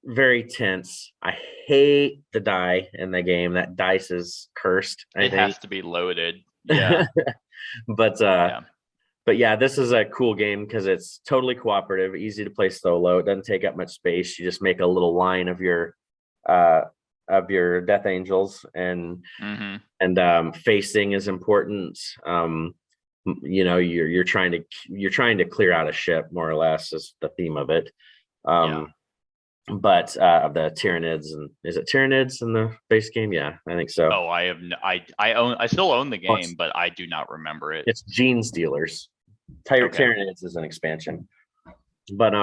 very tense. I hate the die in the game. That dice is cursed. It has to be loaded. Yeah. But yeah, this is a cool game because it's totally cooperative, easy to play solo. It doesn't take up much space. You just make a little line of your Death Angels, and facing is important. You know, you're trying to clear out a ship, more or less, is the theme of it. But of the Tyranids, and is it Tyranids in the base game? Yeah, I think so. Oh, I still own the game, but I do not remember it. It's Gene Stealers. Tyranids is an expansion, but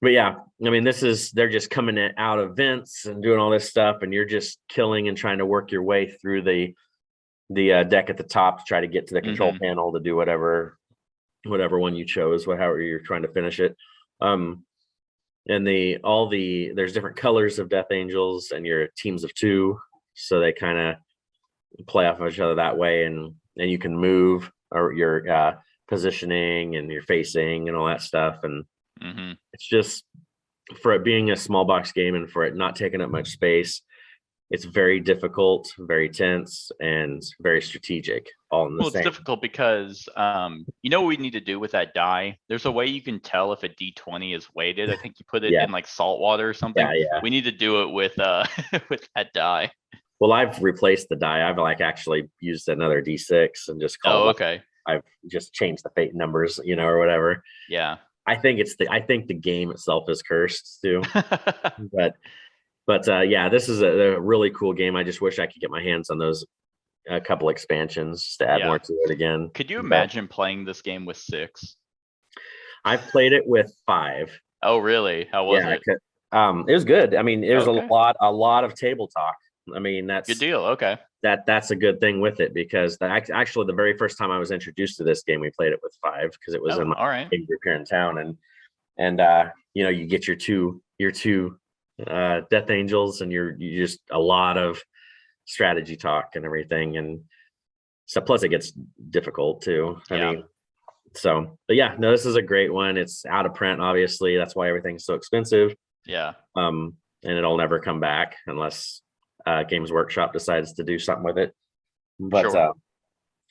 yeah, I mean, they're just coming out of vents and doing all this stuff, and you're just killing and trying to work your way through the deck at the top to try to get to the control panel to do whatever one you chose, however you're trying to finish it. And there's different colors of Death Angels, and your teams of 2, so they kind of play off of each other that way, and you can move, or your positioning and your facing and all that stuff. And it's just, for it being a small box game and for it not taking up much space, it's very difficult, very tense, and very strategic, all in the same. It's difficult because you know what we need to do with that die? There's a way you can tell if a D20 is weighted. I think you put it in like salt water or something. Yeah. We need to do it with with that die. Well, I've replaced the die. I've actually used another D6 and just called. Oh, okay. I've just changed the fate numbers, or whatever. Yeah. I think the game itself is cursed too. But yeah, this is a really cool game. I just wish I could get my hands on those a couple expansions to add more to it again. Could you imagine playing this game with 6? I've played it with 5. Oh, really? How was it? It was good. I mean, it was a lot of table talk. I mean, that's good deal. Okay. That's a good thing with it, because actually the very first time I was introduced to this game, we played it with 5 because it was in my game group here in town, and you get your two Death Angels, and you just a lot of strategy talk and everything, and so plus it gets difficult too. I mean, but yeah, no, this is a great one. It's out of print, obviously. That's why everything's so expensive. Yeah. And it'll never come back unless Games Workshop decides to do something with it. But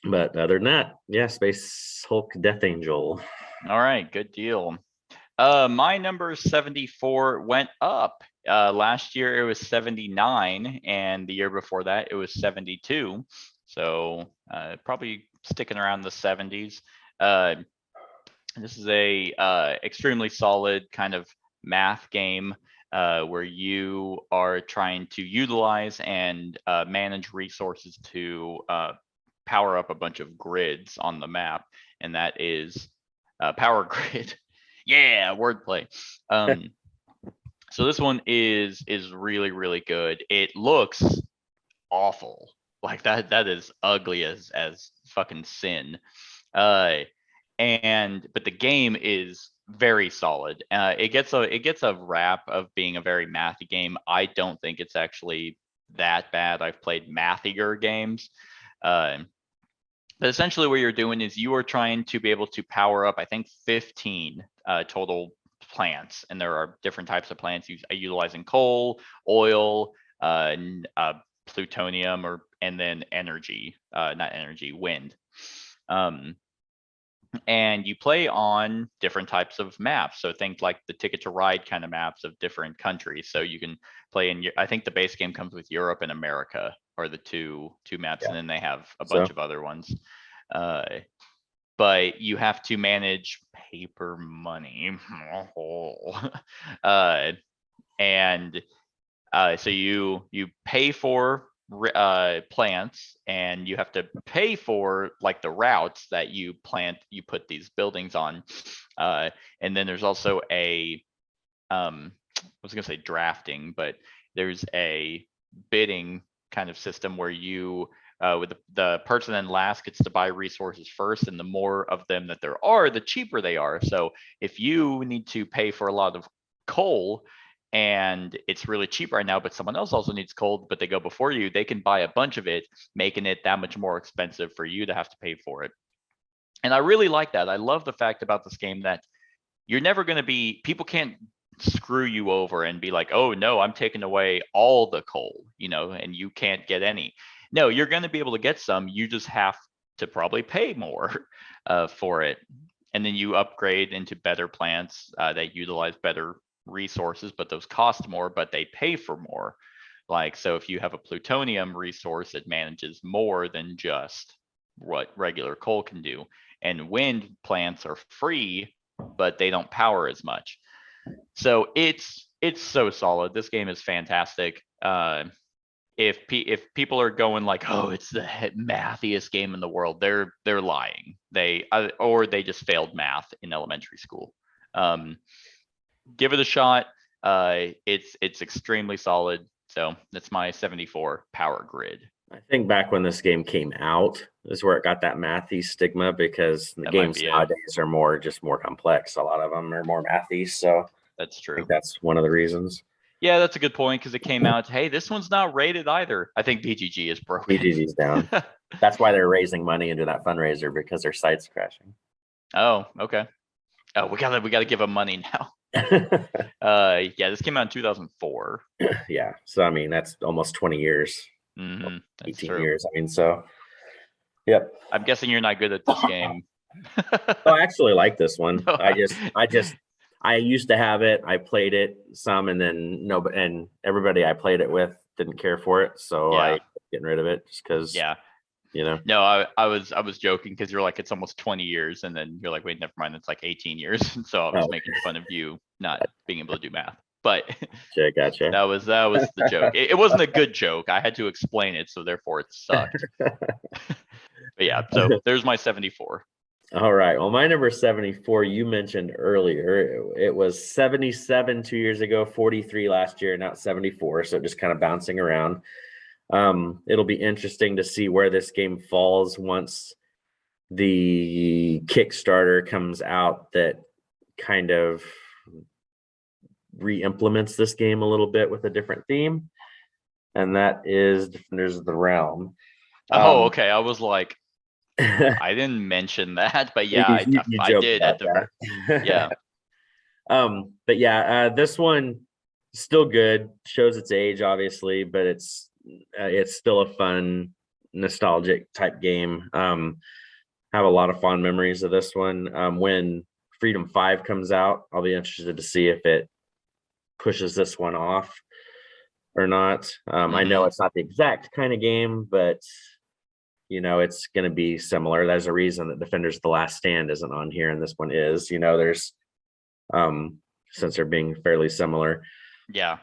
but other than that, yeah, Space Hulk Death Angel. All right, good deal. My number 74 went up. Last year it was 79, and the year before that it was 72. So probably sticking around the 70s. This is a extremely solid kind of math game where you are trying to utilize and manage resources to power up a bunch of grids on the map, and that is power grid. Yeah, wordplay. So this one is really, really good. It looks awful. Like that is ugly as fucking sin. But the game is very solid. It gets a rap of being a very mathy game. I don't think it's actually that bad. I've played mathier games. But essentially what you're doing is you are trying to be able to power up, I think, 15 total plants, and there are different types of plants utilizing coal, oil, plutonium, or and then energy, not energy, wind. And you play on different types of maps. So think like the Ticket to Ride kind of maps of different countries. So you can play in, I think the base game comes with Europe and America are the two maps, Yeah. and then they have a bunch of other ones. But you have to manage paper money. And so you pay for plants, and you have to pay for like the routes that you put these buildings on. And then there's also a I was gonna say drafting, but there's a bidding kind of system where you with the person in last gets to buy resources first, and the more of them that there are, the cheaper they are. So if you need to pay for a lot of coal and it's really cheap right now, but someone else also needs coal, but they go before you, they can buy a bunch of it, making it that much more expensive for you to have to pay for it. And I really like that. I love the fact about this game that you're never going to be, people can't screw you over and be like, oh no, I'm taking away all the coal, and you can't get any. No, you're going to be able to get some. You just have to probably pay more for it. And then you upgrade into better plants that utilize better resources, but those cost more, but they pay for more. Like, so if you have a plutonium resource, it manages more than just what regular coal can do. And wind plants are free, but they don't power as much. So it's so solid. This game is fantastic. If people are going like, oh, it's the mathiest game in the world, they're lying. Or they just failed math in elementary school. Give it a shot. It's extremely solid. So that's my 74 Power Grid. I think back when this game came out is where it got that mathy stigma, because the games nowadays are more complex. A lot of them are more mathy. So that's true. I think that's one of the reasons. Yeah, that's a good point, because it came out, hey, this one's not rated either. I think BGG is broken. BGG's down. That's why they're raising money into that fundraiser, because their site's crashing. Oh, okay. Oh, we gotta give them money now. Yeah, this came out in 2004. Yeah, so I mean that's almost 20 years. Mm-hmm. 18 years. I mean, so yep. I'm guessing you're not good at this game. Oh, I actually like this one. No. I used to have it. I played it some, and then and everybody I played it with didn't care for it, so I ended up getting rid of it just because. Yeah. No, I was joking, because you're like, it's almost 20 years, and then you're like, wait, never mind, it's like 18 years. So I was making fun of you not being able to do math. But gotcha. That was the joke. It wasn't a good joke. I had to explain it, so therefore it sucked. But yeah, so there's my 74. All right. Well, my number 74, you mentioned earlier, it was 77 2 years ago, 43 last year, now 74. So just kind of bouncing around. It'll be interesting to see where this game falls once the Kickstarter comes out that kind of re-implements this game a little bit with a different theme, and that is Defenders of the Realm. Oh, okay. I was like, I didn't mention that, but yeah, I did at the yeah. But yeah, this one still good, shows its age obviously, but it's still a fun, nostalgic type game. Have a lot of fond memories of this one. When Freedom 5 comes out, I'll be interested to see if it pushes this one off or not. I know it's not the exact kind of game, but it's going to be similar. There's a reason that Defenders of the Last Stand isn't on here and this one is. There's since they're being fairly similar. Yeah.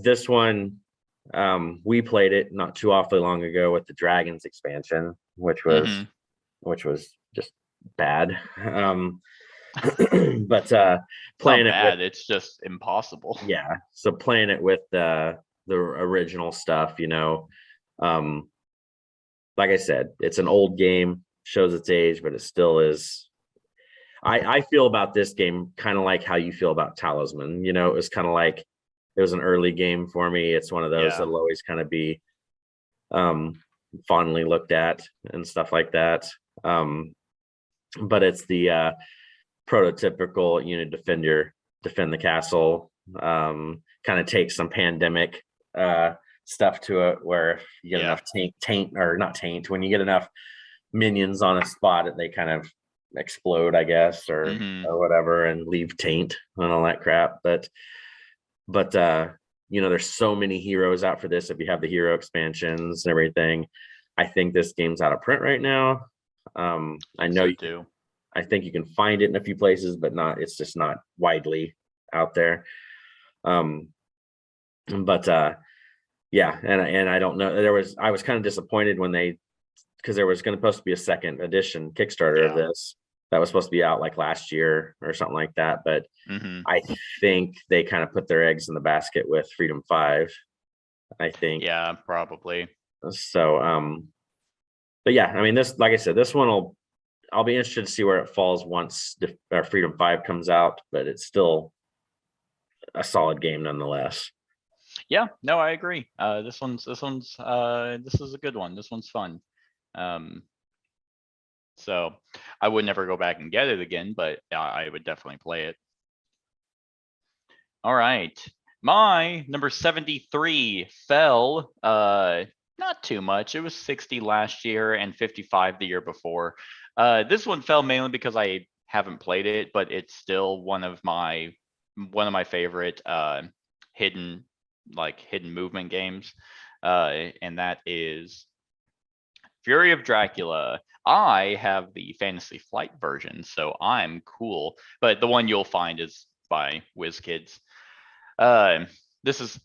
This one, we played it not too awfully long ago with the Dragons expansion, which was just bad. But playing it with, it's just impossible. Yeah. So playing it with the original stuff, like I said, it's an old game, shows its age, but it still is. I feel about this game kind of like how you feel about Talisman. It was kind of like it was an early game for me. It's one of those that'll always kind of be fondly looked at and stuff like that. But it's the prototypical unit defend the castle, kind of take some pandemic stuff to it where if you get enough taint or not taint, when you get enough minions on a spot, they kind of explode, I guess, or whatever, and leave taint and all that crap. But there's so many heroes out for this. If you have the hero expansions and everything, I think this game's out of print right now. I know you do. I think you can find it in a few places, but it's just not widely out there. Yeah, and I don't know. I was kind of disappointed because there was supposed to be a second edition Kickstarter of this that was supposed to be out like last year or something like that. But I think they kind of put their eggs in the basket with Freedom 5. I think. Yeah, probably. So, but yeah, I mean, like I said, this one I'll be interested to see where it falls once Freedom 5 comes out, but it's still a solid game nonetheless. Yeah, no, I agree. This is a good one. This one's fun. So I would never go back and get it again, but I would definitely play it. All right. My number 73 fell not too much. It was 60 last year and 55 the year before. This one fell mainly because I haven't played it, but it's still one of my favorite hidden movement games. And that is Fury of Dracula. I have the Fantasy Flight version, so I'm cool. But the one you'll find is by WizKids. This is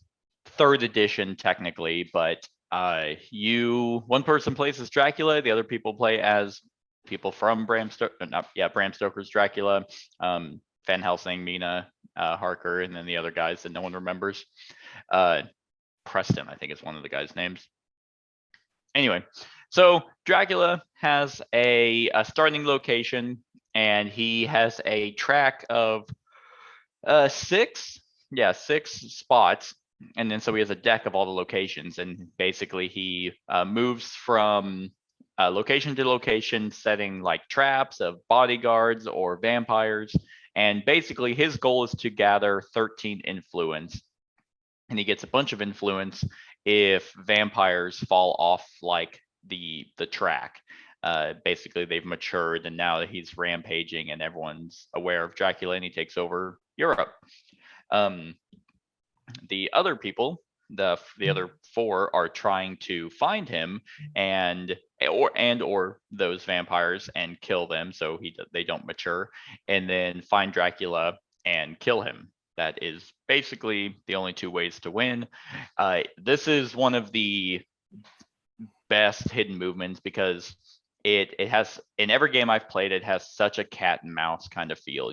3rd edition technically, but one person plays as Dracula, the other people play as people from Bram Stoker's Dracula, Van Helsing, Mina Harker, and then the other guys that no one remembers. Preston, I think is one of the guys' names. Anyway, so Dracula has a starting location, and he has a track of 6 spots. And then so he has a deck of all the locations, and basically he moves from location to location, setting like traps of bodyguards or vampires. And basically his goal is to gather 13 influence. And he gets a bunch of influence if vampires fall off like the track. Basically they've matured, and now that he's rampaging and everyone's aware of Dracula, and he takes over Europe. The other people, the other 4, are trying to find him or those vampires and kill them so they don't mature, and then find Dracula and kill him. That is basically the only 2 ways to win. This is one of the best hidden movements because it has, in every game I've played, it has such a cat and mouse kind of feel.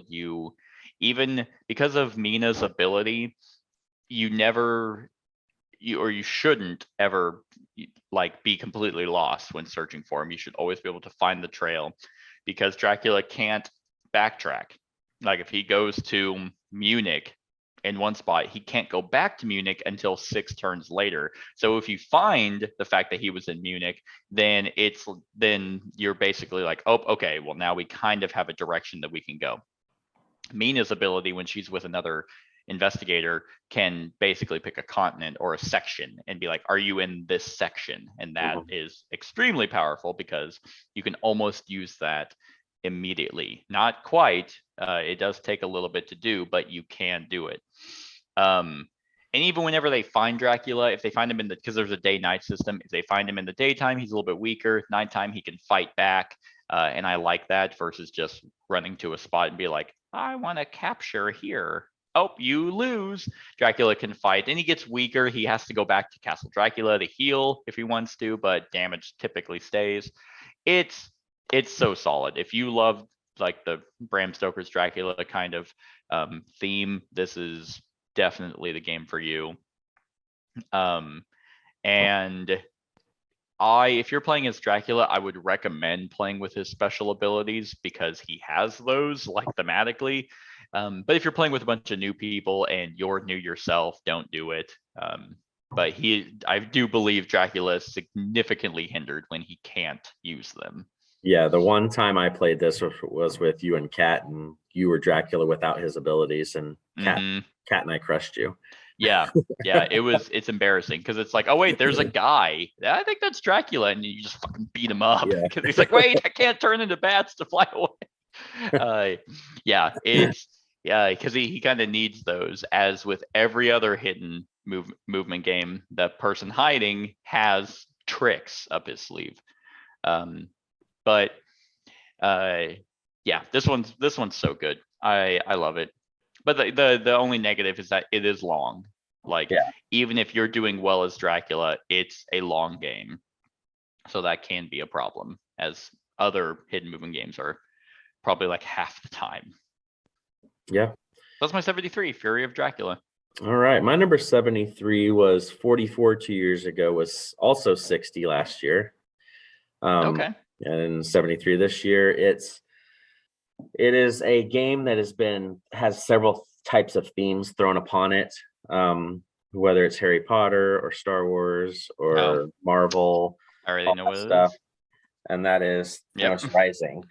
Even because of Mina's ability, you shouldn't ever be completely lost when searching for him. You should always be able to find the trail, because Dracula can't backtrack. Like if he goes to Munich in one spot, he can't go back to Munich until 6 turns later. So if you find the fact that he was in Munich, then you're basically like, oh, okay, well now we kind of have a direction that we can go. Mina's ability, when she's with another investigator, can basically pick a continent or a section and be like, are you in this section? And that is extremely powerful because you can almost use that immediately. Not quite, it does take a little bit to do, but you can do it. And even whenever they find Dracula, if they find him because there's a day-night system, if they find him in the daytime, he's a little bit weaker. Nighttime, he can fight back. And I like that versus just running to a spot and be like, I want to capture here. Oh, you lose. Dracula can fight, and he gets weaker. He has to go back to Castle Dracula to heal if he wants to, but damage typically stays. It's so solid. If you love like the Bram Stoker's Dracula kind of theme, this is definitely the game for you. And if you're playing as Dracula, I would recommend playing with his special abilities because he has those like thematically. But if you're playing with a bunch of new people and you're new yourself, don't do it. But I do believe Dracula is significantly hindered when he can't use them. Yeah, the one time I played this was with you and Kat, and you were Dracula without his abilities, and Kat and I crushed you. Yeah, it's embarrassing because it's like, oh wait, there's a guy. I think that's Dracula, and you just fucking beat him up Yeah. because he's like, wait, I can't turn into bats to fly away. Because he kind of needs those, as with every other hidden movement game. The person hiding has tricks up his sleeve. But yeah, this one's so good. I love it. But the only negative is that it is long. Like, Yeah. even if you're doing well as Dracula, it's a long game. So that can be a problem, as other hidden movement games are probably like half the time. Yeah. That's my 73, Fury of Dracula. All right. My number 73 was 44 2 years ago, was also 60 last year. Okay. And 73 this year. It is a game that has several types of themes thrown upon it. Whether it's Harry Potter or Star Wars or Marvel. I already know what stuff. it is. And that is Yep. Thanos Rising.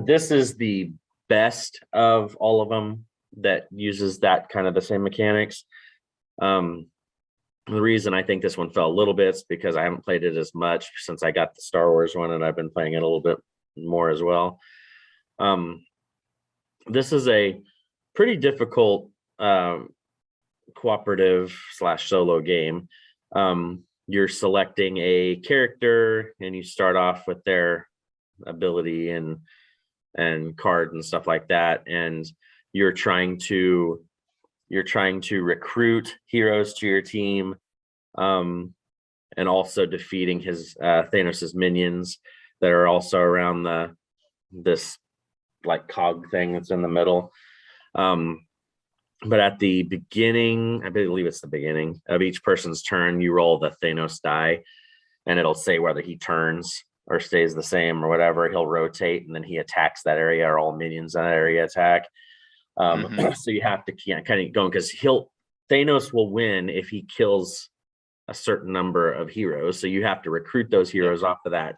This is the best of all of them that uses that kind of the same mechanics. The reason I think this one fell a little bit is because I haven't played it as much since I got the Star Wars one, and I've been playing it a little bit more as well. This is a pretty difficult cooperative / solo game. You're selecting a character, and you start off with their ability and card and stuff like that, and you're trying to recruit heroes to your team, and also defeating his Thanos's minions that are also around this like cog thing that's in the middle. But at the beginning, I believe it's the beginning of each person's turn, you roll the Thanos die, and it'll say whether he turns or stays the same or whatever. He'll rotate, and then he attacks that area, or all minions in that area attack. So you have to kind of go, because Thanos will win if he kills a certain number of heroes. So you have to recruit those heroes off of that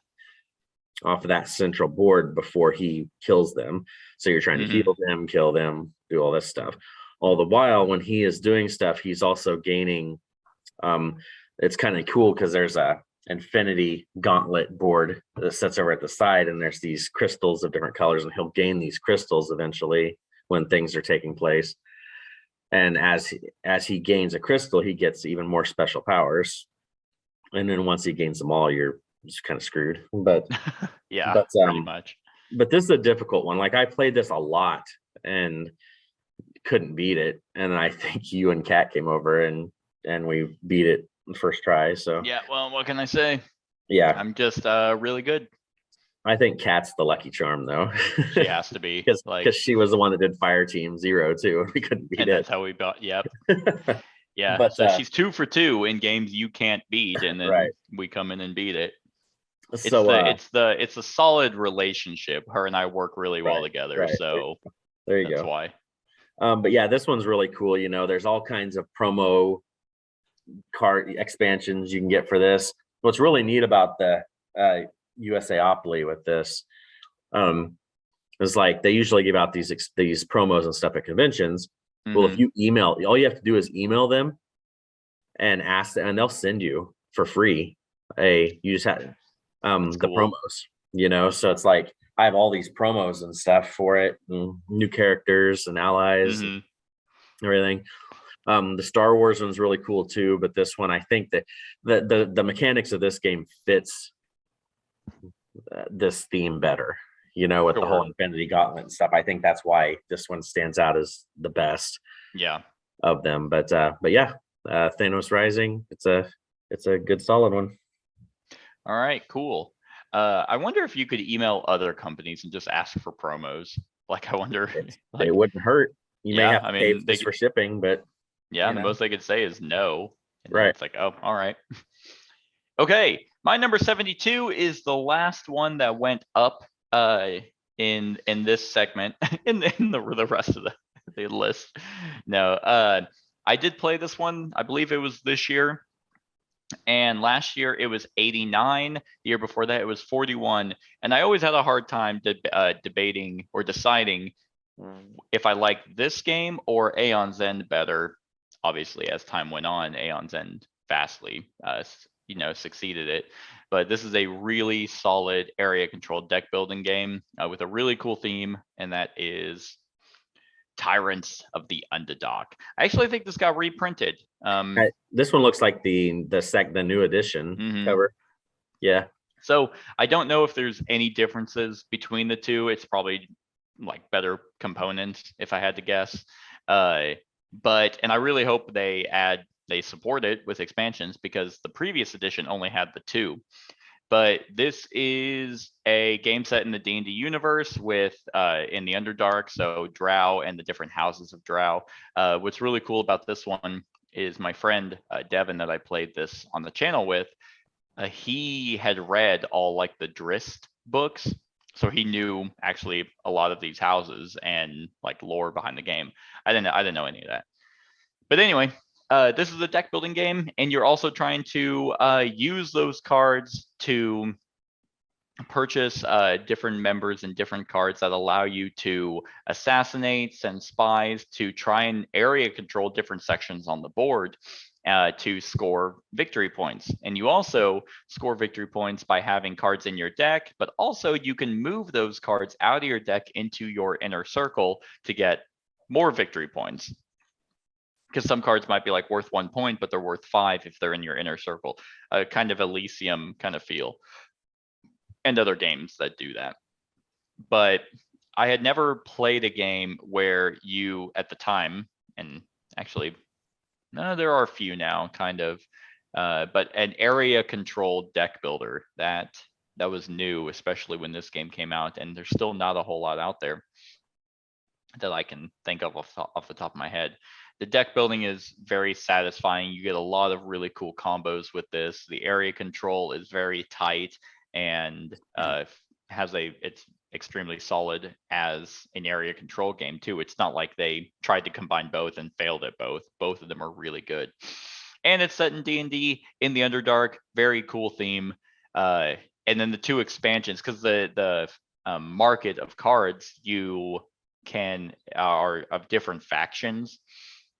central board before he kills them. So you're trying to heal them, kill them, do all this stuff. All the while, when he is doing stuff, he's also gaining. It's kind of cool because there's a infinity gauntlet board that sits over at the side, and there's these crystals of different colors, and he'll gain these crystals eventually when things are taking place. And as he gains a crystal, he gets even more special powers. And then once he gains them all, you're just kind of screwed. But pretty much. But this is a difficult one. Like, I played this a lot and couldn't beat it, and I think you and Kat came over and we beat it the first try. So yeah, well, what can I say? Yeah, I'm just really good. I think Kat's the lucky charm, though. She has to be, because she was the one that did Fire Team 0 too. We couldn't beat it. That's how we bought. Yep. Yeah. But, so she's 2 for 2 in games you can't beat, and then we come in and beat it. So it's a solid relationship. Her and I work really well together. So there you go. That's why. But yeah, this one's really cool. You know, there's all kinds of promo card expansions you can get for this. What's really neat about the USAopoly with this is, like, they usually give out these promos and stuff at conventions. Well, if you email, all you have to do is email them and ask them, and they'll send you for free you just have the promos, you know. So it's like, I have all these promos and stuff for it, and new characters and allies and everything. The Star Wars one's really cool too, but this one, I think that the mechanics of this game fits this theme better, you know, with the whole Infinity Gauntlet and stuff. I think that's why this one stands out as the best of them. But yeah, Thanos Rising, it's a good solid one. All right, cool. I wonder if you could email other companies and just ask for promos. Like, I wonder, it wouldn't hurt. You may have to pay for shipping, but the most they could say is no. And right. It's like, oh, all right. Okay, my number 72 is the last one that went up in this segment in the rest of the list. No, I did play this one. I believe it was this year. And last year it was 89. The year before that it was 41. And I always had a hard time debating or deciding if I like this game or Aeon's End better. obviously, as time went on, Aeon's End vastly, succeeded it. But this is a really solid area controlled deck building game with a really cool theme, and that is Tyrants of the Underdark. I actually think this got reprinted. This one looks like the new edition cover. Yeah. So I don't know if there's any differences between the two. It's probably like better components, if I had to guess. And I really hope they support it with expansions, because the previous edition only had the 2. But this is a game set in the D&D universe with in the Underdark, so Drow and the different houses of Drow. What's really cool about this one is my friend Devin, that I played this on the channel with, he had read all like the Drist books, so he knew actually a lot of these houses and like lore behind the game. I didn't know any of that. But anyway, this is a deck building game, and you're also trying to use those cards to purchase different members and different cards that allow you to assassinate, send spies, to try and area control different sections on the board to score victory points. And you also score victory points by having cards in your deck, but also you can move those cards out of your deck into your inner circle to get more victory points. Because some cards might be like worth 1 point, but they're worth 5 if they're in your inner circle. Kind of Elysium kind of feel. And other games that do that. But I had never played a game where you, at the time, and actually, no, there are a few now, kind of, but an area controlled deck builder that was new, especially when this game came out, and there's still not a whole lot out there that I can think of off the top of my head. The deck building is very satisfying. You get a lot of really cool combos with this. The area control is very tight, and it's extremely solid as an area control game too. It's not like they tried to combine both and failed at both. Both of them are really good. And it's set in D&D in the Underdark. Very cool theme. And then the 2 expansions, because the market of cards you are of different factions,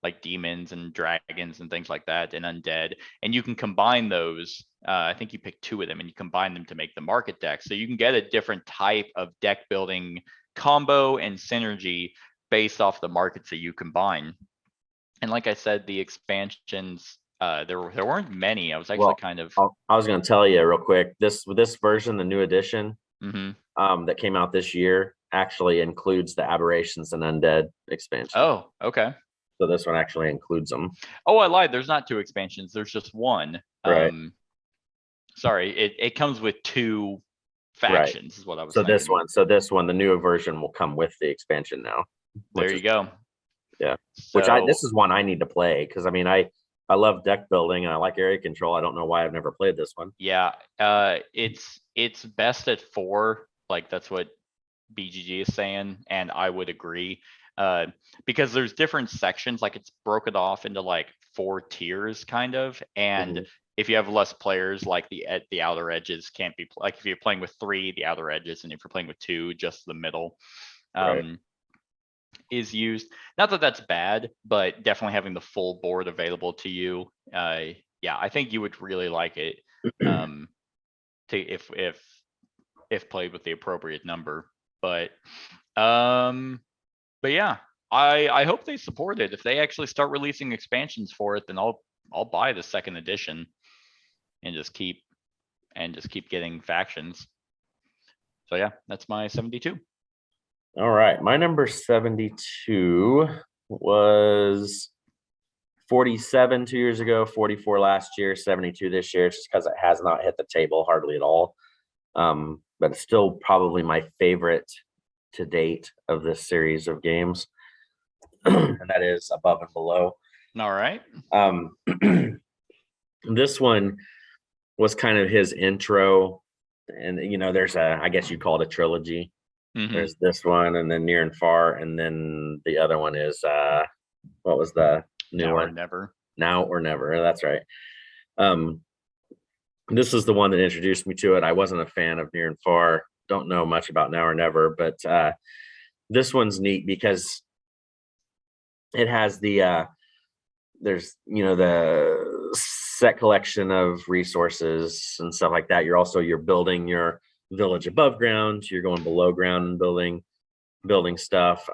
like demons and dragons and things like that, and undead, and you can combine those. I think you pick 2 of them and you combine them to make the market deck, so you can get a different type of deck building combo and synergy based off the markets that you combine. And like I said, the expansions, there weren't many. I was actually I was going to tell you real quick, this version, the new edition that came out this year, actually includes the Aberrations and Undead expansion. Oh, okay. So this one actually includes them. Oh, I lied. There's not 2 expansions. There's just 1. Right. Sorry, it comes with 2 factions, is what I was saying. So this one, the newer version will come with the expansion now. There you go. Yeah. This is one I need to play, because I mean I love deck building and I like area control. I don't know why I've never played this one. Yeah. It's best at 4. Like that's what BGG is saying, and I would agree. Because there's different sections, like it's broken off into like 4 tiers kind of, and if you have less players, like the outer edges can't be like, if you're playing with 3, the outer edges, and if you're playing with 2, just the middle is used. Not that that's bad, but definitely having the full board available to you, yeah, I think you would really like it if played with the appropriate number. But yeah, I hope they support it. If they actually start releasing expansions for it, then I'll buy the 2nd edition and just keep getting factions. So yeah, that's my 72. All right, my number 72 was 47 2 years ago, 44 last year, 72 this year. It's just because it has not hit the table hardly at all. But it's still probably my favorite to date of this series of games, and that is Above and Below. All right. This one was kind of his intro, and there's I guess you'd call it a trilogy. There's this one, and then Near and Far, and then the other one is what was the new Now one? or Never. Now or Never. That's right. This is the one that introduced me to it. I wasn't a fan of Near and Far. Don't know much about Now or Never, but this one's neat because it has the there's the set collection of resources and stuff like that. You're building your village above ground, you're going below ground and building stuff.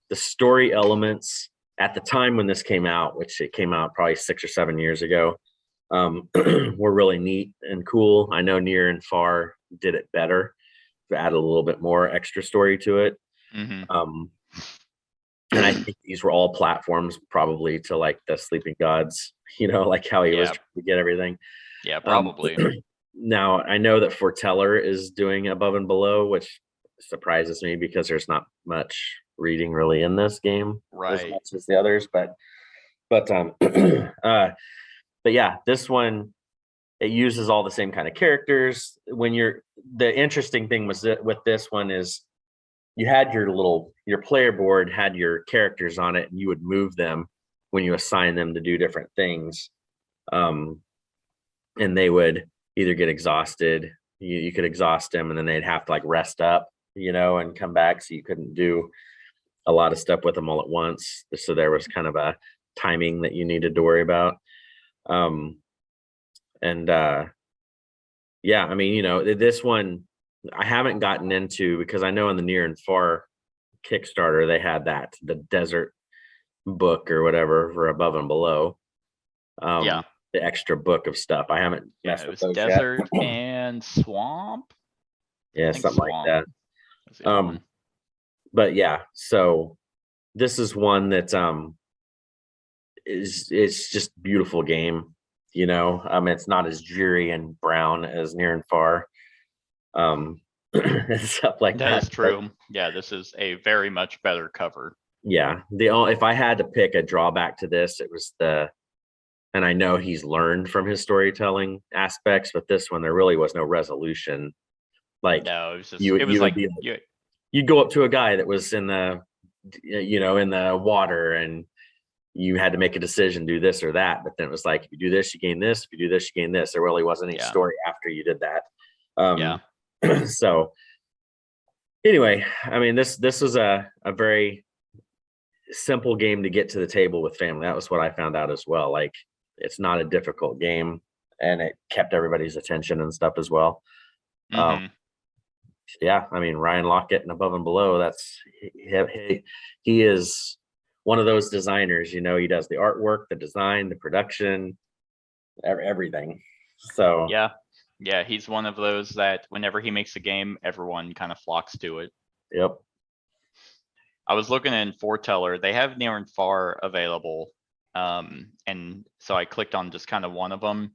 The story elements at the time when this came out, which it came out probably 6 or 7 years ago, were really neat and cool. I know Near and Far did it better, add a little bit more extra story to it. And I think these were all platforms probably to like the Sleeping Gods, like how he was trying to get everything. Yeah, probably. Now I know that Foreteller is doing Above and Below, which surprises me because there's not much reading really in this game as much as the others, but yeah, this one, it uses all the same kind of characters. The interesting thing was that with this one is you had your player board had your characters on it, and you would move them when you assign them to do different things. And they would either get exhausted, you could exhaust them, and then they'd have to like rest up, and come back. So you couldn't do a lot of stuff with them all at once. So there was kind of a timing that you needed to worry about. Yeah, I mean, this one I haven't gotten into because I know in the Near and Far Kickstarter they had the desert book or whatever for Above and Below. The extra book of stuff. I haven't messed with those desert yet. and swamp. Yeah, something like that. But yeah, so this is one that it's just beautiful game. It's not as dreary and brown as Near and Far. And stuff like that. That is true. Yeah, this is a very much better cover. Yeah. If I had to pick a drawback to this, it was and I know he's learned from his storytelling aspects, but this one there really was no resolution. Like no, it was just you'd go up to a guy that was in the in the water, and you had to make a decision, do this or that. But then it was like, if you do this, you gain this. If you do this, you gain this. There really wasn't any story after you did that. So anyway, I mean, this was a very simple game to get to the table with family. That was what I found out as well. Like, it's not a difficult game, and it kept everybody's attention and stuff as well. Yeah, I mean, Ryan Lockett and Above and Below, he is one of those designers, he does the artwork, the design, the production, everything. So yeah, he's one of those that whenever he makes a game, everyone kind of flocks to it. Yep. I was looking in Foreteller, they have Near and Far available. And so I clicked on just kind of one of them,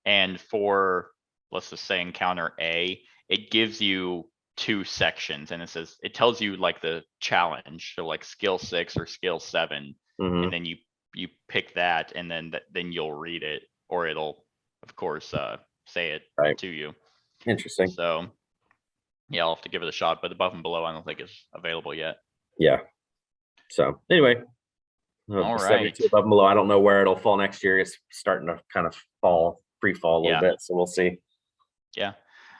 and for, let's just say, encounter A, it gives you 2 sections, and it tells you like the challenge, so like skill 6 or skill 7, and then you pick that, and then you'll read it, or it'll of course say it to you. Interesting. So yeah, I'll have to give it a shot, but Above and Below I don't think is available yet. Yeah. So anyway, all right, Above and Below, I don't know where it'll fall next year. It's starting to kind of free fall a little bit, so we'll see. Yeah.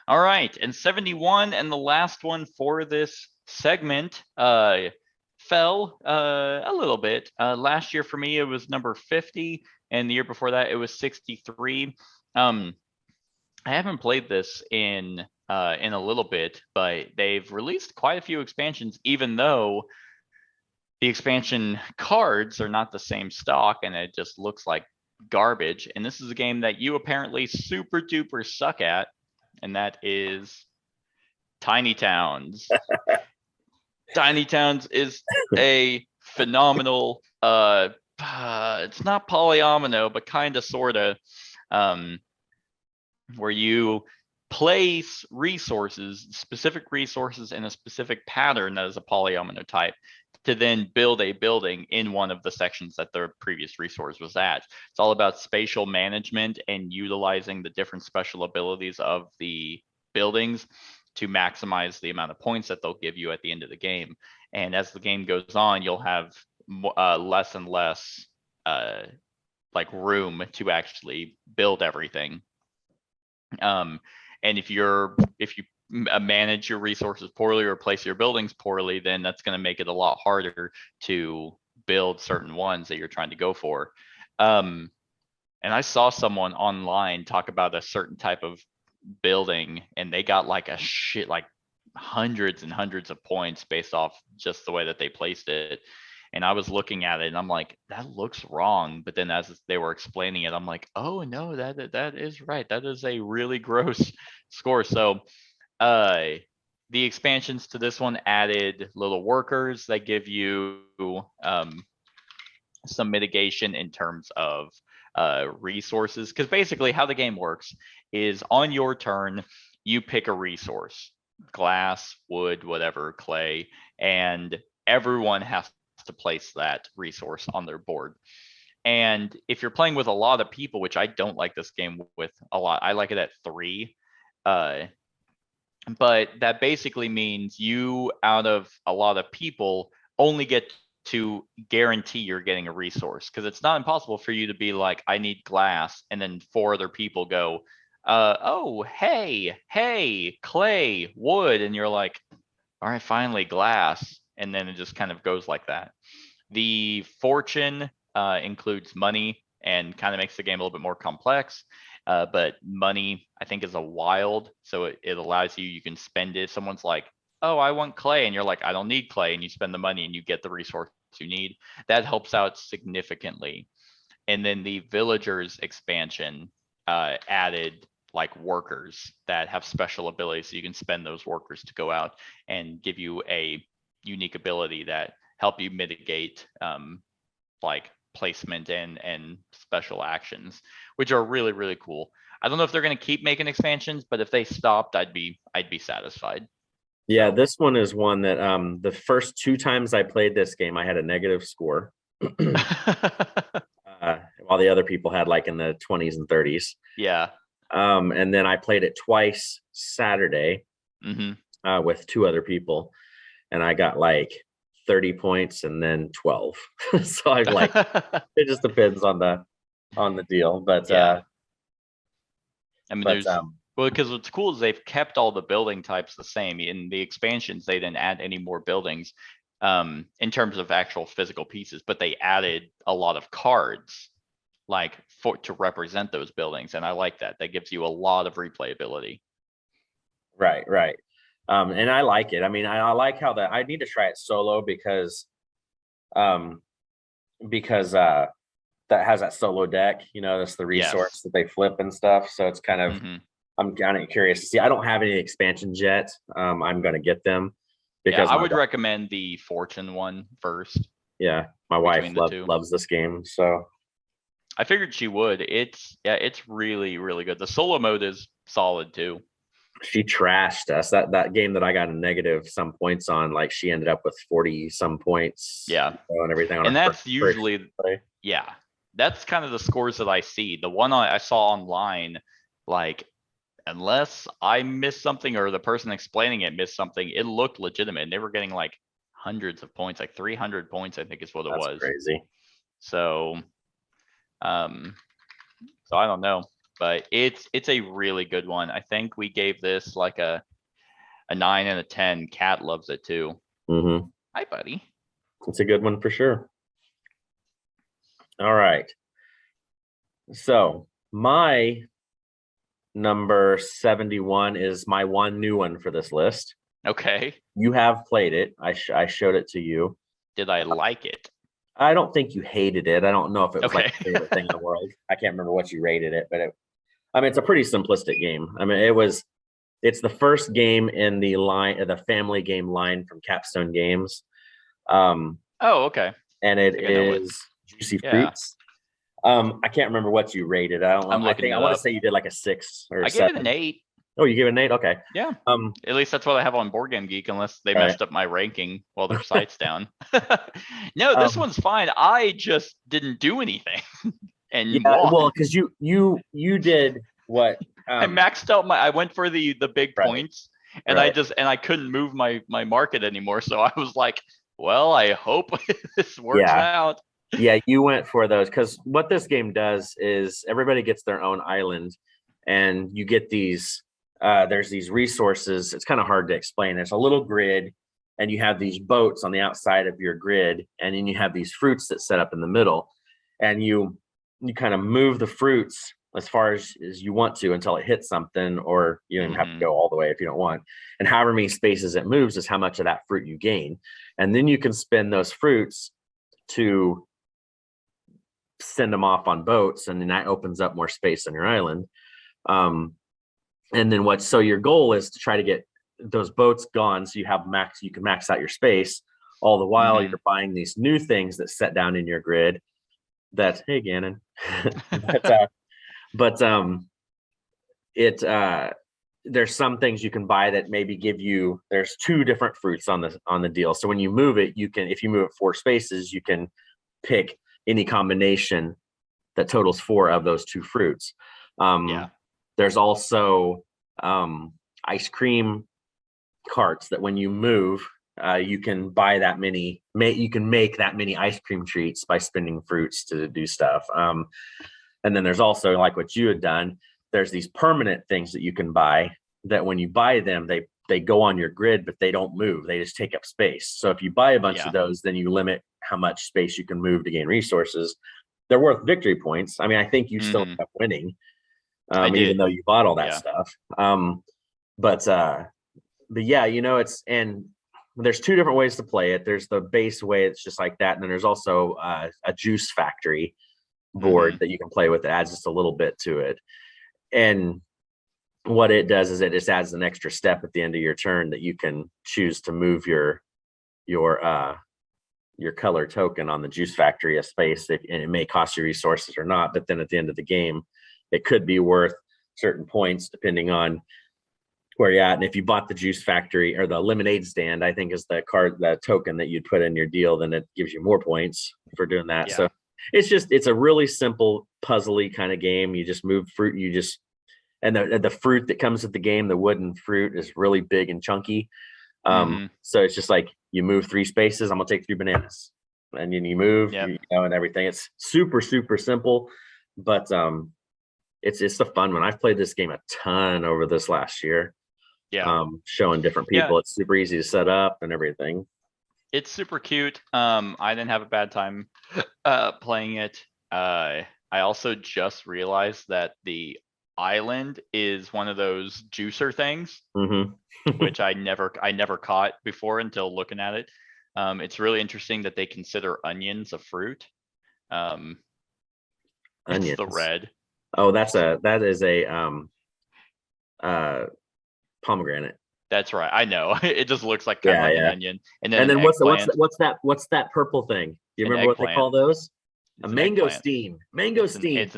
All right, and 71, and the last one for this segment fell a little bit. Last year for me it was number 50, and the year before that it was 63. I haven't played this in a little bit, but they've released quite a few expansions, even though the expansion cards are not the same stock, and it just looks like garbage. And this is a game that you apparently super duper suck at, and that is Tiny Towns. Tiny Towns is a phenomenal it's not polyomino, but kind of sort of where you place specific resources in a specific pattern that is a polyomino type to then build a building in one of the sections that the previous resource was at. It's all about spatial management and utilizing the different special abilities of the buildings to maximize the amount of points that they'll give you at the end of the game. And as the game goes on, you'll have less and less like room to actually build everything. And if you manage your resources poorly or place your buildings poorly, then that's going to make it a lot harder to build certain ones that you're trying to go for. And I saw someone online talk about a certain type of building, and they got like a shit, like hundreds and hundreds of points based off just the way that they placed it. And I was looking at it and I'm like, that looks wrong. But then as they were explaining it, I'm like, oh no, that is right. That is a really gross score. So the expansions to this one added little workers that give you some mitigation in terms of resources. Because basically how the game works is on your turn, you pick a resource, glass, wood, whatever, clay, and everyone has to place that resource on their board. And if you're playing with a lot of people, which I don't like this game with a lot, I like it at 3. But that basically means you, out of a lot of people, only get to guarantee you're getting a resource, because it's not impossible for you to be like, I need glass, and then 4 other people go, oh, hey, clay, wood, and you're like, all right, finally glass, and then it just kind of goes like that. The fortune includes money and kind of makes the game a little bit more complex. But money, I think, is a wild, so it allows you can spend it. Someone's like, oh, I want clay, and you're like, I don't need clay, and you spend the money and you get the resource you need. That helps out significantly. And then the villagers expansion added like workers that have special abilities, so you can spend those workers to go out and give you a unique ability that help you mitigate like placement and special actions, which are really, really cool. I don't know if they're going to keep making expansions, but if they stopped, I'd be satisfied. Yeah, this one is one that the first 2 times I played this game, I had a negative score. While the other people had like in the 20s and 30s. Yeah. And then I played it twice Saturday with 2 other people, and I got like 30 points and then 12. So I'm like, it just depends on the deal. But yeah. I mean, there's well, because what's cool is they've kept all the building types the same. In the expansions, they didn't add any more buildings in terms of actual physical pieces, but they added a lot of cards like to represent those buildings, and I like that. That gives you a lot of replayability. Right. And I like it. I mean, I like how I need to try it solo because that has that solo deck, that's the resource that they flip and stuff. So it's kind of, I'm kind of curious to see. I don't have any expansions yet. I'm going to get them because I would recommend the fortune one first. Yeah. My wife loves this game. So I figured she would. It's really, really good. The solo mode is solid too. She trashed us that game that I got a negative some points on. Like she ended up with 40 some points. Yeah, and everything. On and that's usually that's kind of the scores that I see. The one I saw online, like unless I missed something or the person explaining it missed something, it looked legitimate. They were getting like hundreds of points, like 300 points, I think is what it was. Crazy. So, so I don't know. But it's a really good one. I think we gave this like a 9 and a 10. Cat loves it too. Hi, buddy. It's a good one for sure. All right. So my number 71 is my one new one for this list. Okay. You have played it. I showed it to you. Did I like it? I don't think you hated it. I don't know if it was like your favorite thing in the world. I can't remember what you rated it, but it's a pretty simplistic game. I mean, it's the first game in the family game line from Capstone Games. Okay. And it is Juicy Fruits. I can't remember what you rated. I want to say you did like a 6 or 7. I gave it an 8. Oh, you gave it an 8? Okay. Yeah. At least that's what I have on Board Game Geek, unless they messed up my ranking while their site's down. No, this one's fine. I just didn't do anything. And well, because you did what? I maxed out I went for the big points, and I couldn't move my market anymore. So I was like, well, I hope this works out. Yeah, you went for those, because what this game does is everybody gets their own island, and you get these. There's these resources. It's kind of hard to explain. There's a little grid, and you have these boats on the outside of your grid, and then you have these fruits that set up in the middle, and you you kind of move the fruits as far as you want to until it hits something, or you don't even have to go all the way if you don't want. And however many spaces it moves is how much of that fruit you gain. And then you can spend those fruits to send them off on boats, and then that opens up more space on your island. And then so your goal is to try to get those boats gone so you can max out your space, all the while you're buying these new things that set down in your grid that, hey Gannon. There's some things you can buy that maybe give you, there's 2 different fruits on the deal. So when you move it, if you move it 4 spaces, you can pick any combination that totals 4 of those 2 fruits. There's also ice cream carts that when you move, you can buy that many, you can make that many ice cream treats by spending fruits to do stuff. And then there's also, like what you had done, there's these permanent things that you can buy that when you buy them, they go on your grid, but they don't move. They just take up space. So if you buy a bunch of those, then you limit how much space you can move to gain resources. They're worth victory points. I mean, I think you still end up winning, even though you bought all that stuff. But yeah, and there's 2 different ways to play it. There's the base way, it's just like that. And then there's also a juice factory board that you can play with that adds just a little bit to it. And what it does is it just adds an extra step at the end of your turn that you can choose to move your color token on the juice factory a space, and it may cost you resources or not, but then at the end of the game it could be worth certain points depending on where you're at. And if you bought the juice factory or the lemonade stand, I think is the token that you'd put in your deal, then it gives you more points for doing that. So it's a really simple puzzly kind of game. You just move fruit, and the fruit that comes with the game, the wooden fruit, is really big and chunky. So it's just like you move 3 spaces, I'm gonna take 3 bananas, and then you move, and everything. It's super, super simple, but it's the fun one. I've played this game a ton over this last year. Showing different people. It's super easy to set up and everything. It's super cute. I didn't have a bad time playing it. I also just realized that the island is one of those juicer things, which I never caught before until looking at it. It's really interesting that they consider onions a fruit. Onions. It's the red. Oh, that is a pomegranate. That's right. I know. It just looks like kind of like an onion. And then what's that purple thing? Do you remember what they call those? A mangosteen. Mangosteen. It's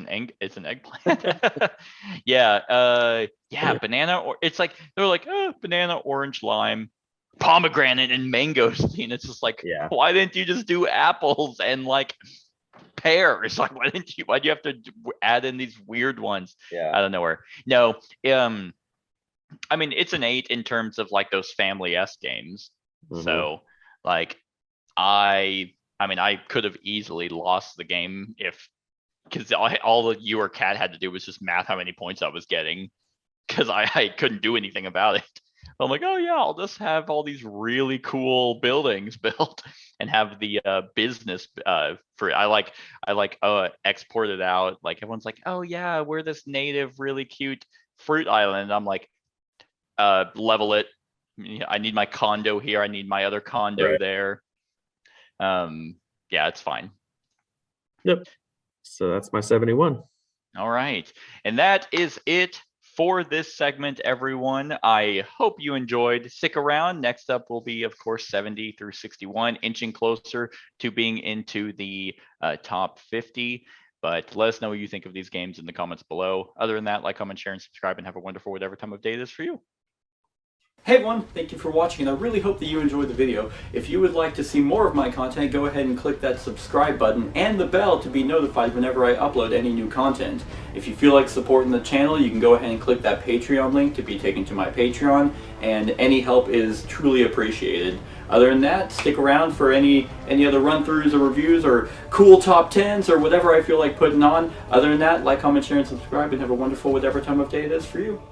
an eggplant. Banana, or it's like they're like banana, orange, lime, pomegranate, and mangosteen. It's just like, why didn't you just do apples and like pears? Like, why'd you have to add in these weird ones out of nowhere? No, I mean, it's an 8 in terms of like those family-esque games. So like I mean, I could have easily lost the game because all you or Kat had to do was just math how many points I was getting, because I couldn't do anything about it. I'm like, oh yeah, I'll just have all these really cool buildings built and have the business for I export it out. Like everyone's like, oh yeah, we're this native, really cute fruit island. And I'm like, level it. I need my condo here. I need my other condo there. It's fine. Yep. So that's my 71. All right. And that is it for this segment, everyone. I hope you enjoyed. Stick around. Next up will be, of course, 70 through 61, inching closer to being into the top 50. But let us know what you think of these games in the comments below. Other than that, like, comment, share, and subscribe, and have a wonderful whatever time of day it is for you. Hey everyone, thank you for watching, and I really hope that you enjoyed the video. If you would like to see more of my content, go ahead and click that subscribe button and the bell to be notified whenever I upload any new content. If you feel like supporting the channel, you can go ahead and click that Patreon link to be taken to my Patreon, and any help is truly appreciated. Other than that, stick around for any other run-throughs or reviews or cool top 10s or whatever I feel like putting on. Other than that, like, comment, share, and subscribe, and have a wonderful whatever time of day it is for you.